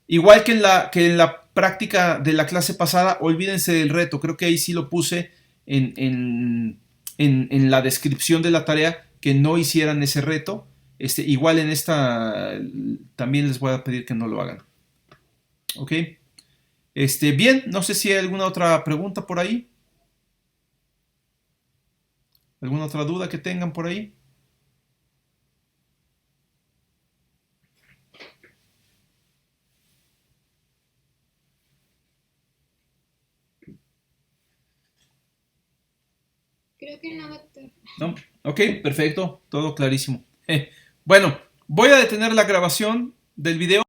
Igual que en la práctica de la clase pasada, olvídense del reto. Creo que ahí sí lo puse en la descripción de la tarea, que no hicieran ese reto. Igual en esta también les voy a pedir que no lo hagan. ¿Ok? Bien, no sé si hay alguna otra pregunta por ahí. ¿Alguna otra duda que tengan por ahí? Creo que no, doctor. ¿No? Ok, perfecto, todo clarísimo. Bueno, voy a detener la grabación del video.